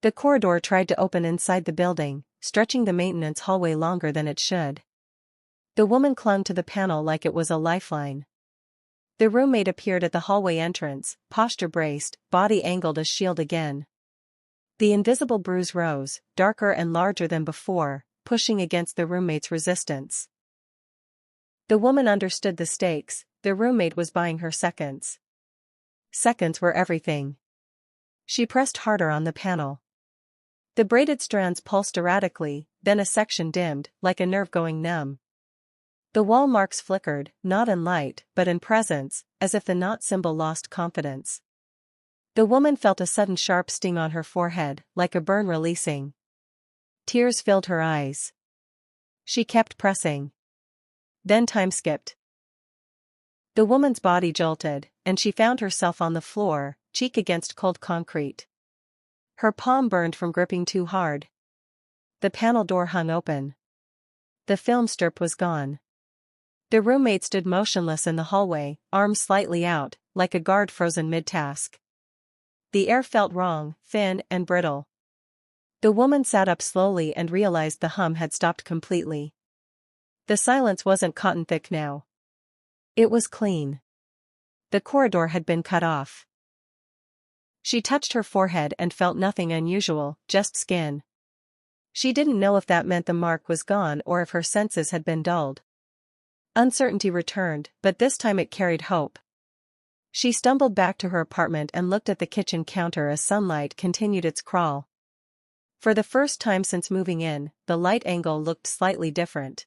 The corridor tried to open inside the building, stretching the maintenance hallway longer than it should. The woman clung to the panel like it was a lifeline. The roommate appeared at the hallway entrance, posture braced, body angled as shield again. The invisible bruise rose, darker and larger than before, pushing against the roommate's resistance. The woman understood the stakes. The roommate was buying her seconds. Seconds were everything. She pressed harder on the panel. The braided strands pulsed erratically, then a section dimmed, like a nerve going numb. The wall marks flickered, not in light, but in presence, as if the knot symbol lost confidence. The woman felt a sudden sharp sting on her forehead, like a burn releasing. Tears filled her eyes. She kept pressing. Then time skipped. The woman's body jolted, and she found herself on the floor, cheek against cold concrete. Her palm burned from gripping too hard. The panel door hung open. The film strip was gone. The roommate stood motionless in the hallway, arms slightly out, like a guard frozen mid-task. The air felt wrong, thin and brittle. The woman sat up slowly and realized the hum had stopped completely. The silence wasn't cotton-thick now. It was clean. The corridor had been cut off. She touched her forehead and felt nothing unusual, just skin. She didn't know if that meant the mark was gone or if her senses had been dulled. Uncertainty returned, but this time it carried hope. She stumbled back to her apartment and looked at the kitchen counter as sunlight continued its crawl. For the first time since moving in, the light angle looked slightly different.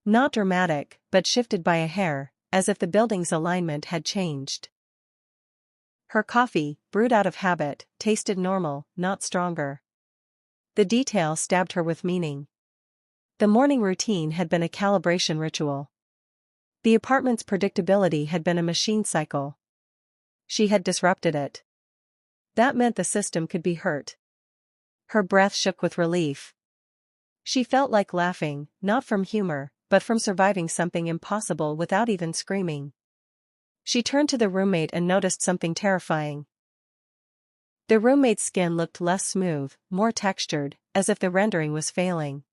Not dramatic, but shifted by a hair, as if the building's alignment had changed. Her coffee, brewed out of habit, tasted normal, not stronger. The detail stabbed her with meaning. The morning routine had been a calibration ritual. The apartment's predictability had been a machine cycle. She had disrupted it. That meant the system could be hurt. Her breath shook with relief. She felt like laughing, not from humor, but from surviving something impossible without even screaming. She turned to the roommate and noticed something terrifying. The roommate's skin looked less smooth, more textured, as if the rendering was failing.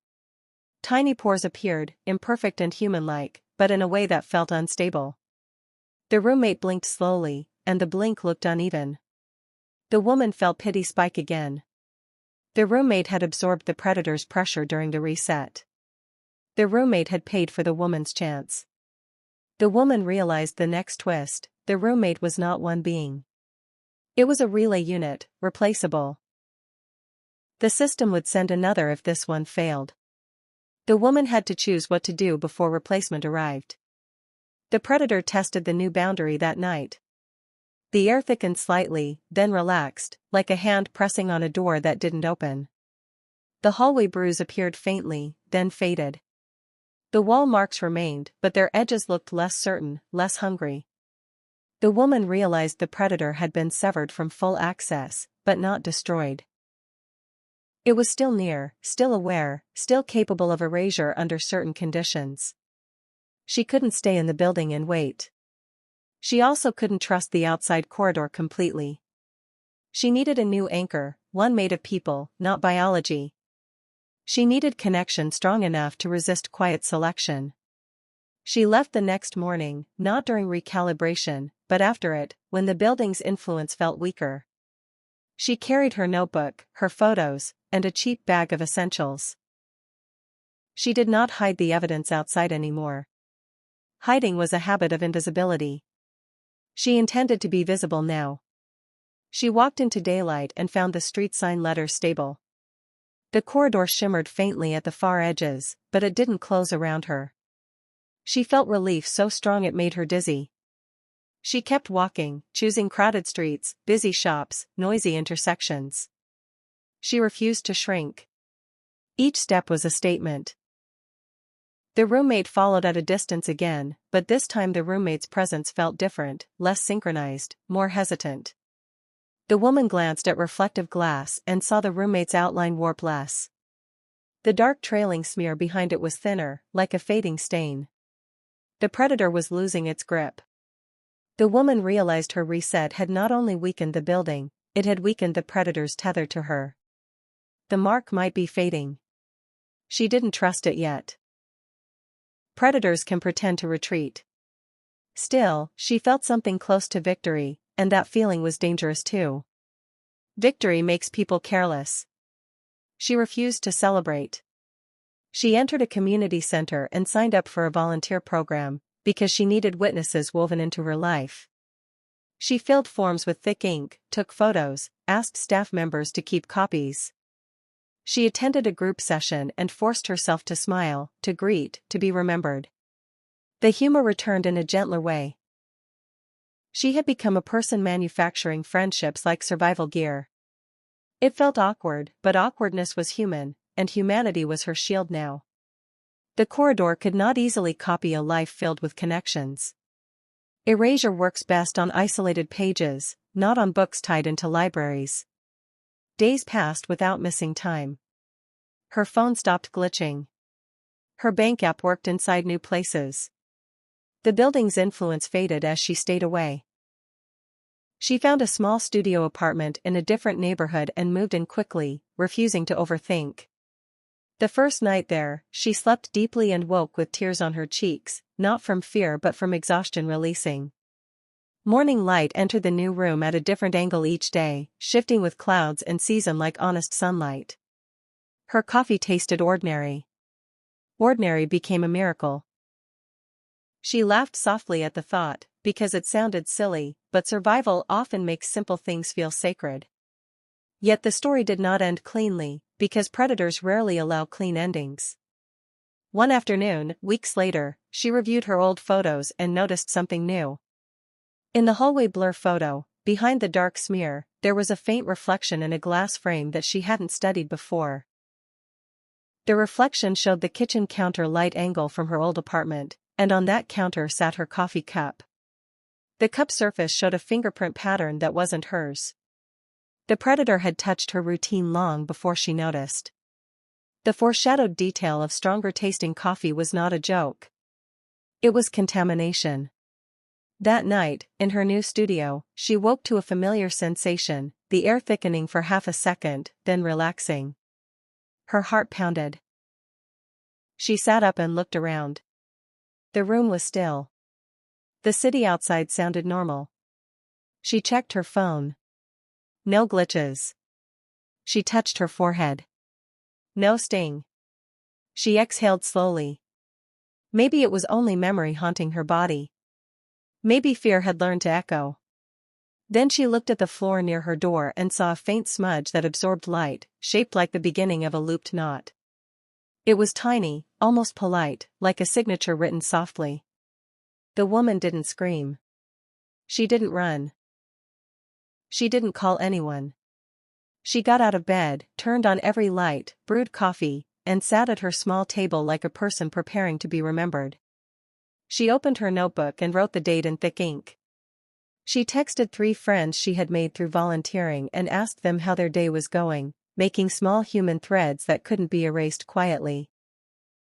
Tiny pores appeared, imperfect and human-like, but in a way that felt unstable. The roommate blinked slowly, and the blink looked uneven. The woman felt pity spike again. The roommate had absorbed the predator's pressure during the reset. The roommate had paid for the woman's chance. The woman realized the next twist: the roommate was not one being. It was a relay unit, replaceable. The system would send another if this one failed. The woman had to choose what to do before replacement arrived. The predator tested the new boundary that night. The air thickened slightly, then relaxed, like a hand pressing on a door that didn't open. The hallway bruise appeared faintly, then faded. The wall marks remained, but their edges looked less certain, less hungry. The woman realized the predator had been severed from full access, but not destroyed. It was still near, still aware, still capable of erasure under certain conditions. She couldn't stay in the building and wait. She also couldn't trust the outside corridor completely. She needed a new anchor, one made of people, not biology. She needed connection strong enough to resist quiet selection. She left the next morning, not during recalibration, but after it, when the building's influence felt weaker. She carried her notebook, her photos, and a cheap bag of essentials. She did not hide the evidence outside anymore. Hiding was a habit of invisibility. She intended to be visible now. She walked into daylight and found the street sign letters stable. The corridor shimmered faintly at the far edges, but it didn't close around her. She felt relief so strong it made her dizzy. She kept walking, choosing crowded streets, busy shops, noisy intersections. She refused to shrink. Each step was a statement. The roommate followed at a distance again, but this time the roommate's presence felt different, less synchronized, more hesitant. The woman glanced at reflective glass and saw the roommate's outline warp less. The dark trailing smear behind it was thinner, like a fading stain. The predator was losing its grip. The woman realized her reset had not only weakened the building, it had weakened the predator's tether to her. The mark might be fading. She didn't trust it yet. Predators can pretend to retreat. Still, she felt something close to victory, and that feeling was dangerous too. Victory makes people careless. She refused to celebrate. She entered a community center and signed up for a volunteer program, because she needed witnesses woven into her life. She filled forms with thick ink, took photos, asked staff members to keep copies. She attended a group session and forced herself to smile, to greet, to be remembered. The humor returned in a gentler way. She had become a person manufacturing friendships like survival gear. It felt awkward, but awkwardness was human, and humanity was her shield now. The corridor could not easily copy a life filled with connections. Erasure works best on isolated pages, not on books tied into libraries. Days passed without missing time. Her phone stopped glitching. Her bank app worked inside new places. The building's influence faded as she stayed away. She found a small studio apartment in a different neighborhood and moved in quickly, refusing to overthink. The first night there, she slept deeply and woke with tears on her cheeks, not from fear but from exhaustion releasing. Morning light entered the new room at a different angle each day, shifting with clouds and season like honest sunlight. Her coffee tasted ordinary. Ordinary became a miracle. She laughed softly at the thought, because it sounded silly, but survival often makes simple things feel sacred. Yet the story did not end cleanly, because predators rarely allow clean endings. One afternoon, weeks later, she reviewed her old photos and noticed something new. In the hallway blur photo, behind the dark smear, there was a faint reflection in a glass frame that she hadn't studied before. The reflection showed the kitchen counter light angle from her old apartment, and on that counter sat her coffee cup. The cup surface showed a fingerprint pattern that wasn't hers. The predator had touched her routine long before she noticed. The foreshadowed detail of stronger tasting coffee was not a joke. It was contamination. That night, in her new studio, she woke to a familiar sensation, the air thickening for half a second, then relaxing. Her heart pounded. She sat up and looked around. The room was still. The city outside sounded normal. She checked her phone. No glitches. She touched her forehead. No sting. She exhaled slowly. Maybe it was only memory haunting her body. Maybe fear had learned to echo. Then she looked at the floor near her door and saw a faint smudge that absorbed light, shaped like the beginning of a looped knot. It was tiny, almost polite, like a signature written softly. The woman didn't scream. She didn't run. She didn't call anyone. She got out of bed, turned on every light, brewed coffee, and sat at her small table like a person preparing to be remembered. She opened her notebook and wrote the date in thick ink. She texted 3 friends she had made through volunteering and asked them how their day was going, making small human threads that couldn't be erased quietly.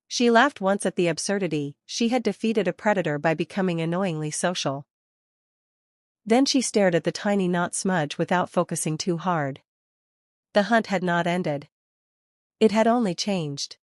She laughed once at the absurdity. She had defeated a predator by becoming annoyingly social. Then she stared at the tiny knot smudge without focusing too hard. The hunt had not ended. It had only changed.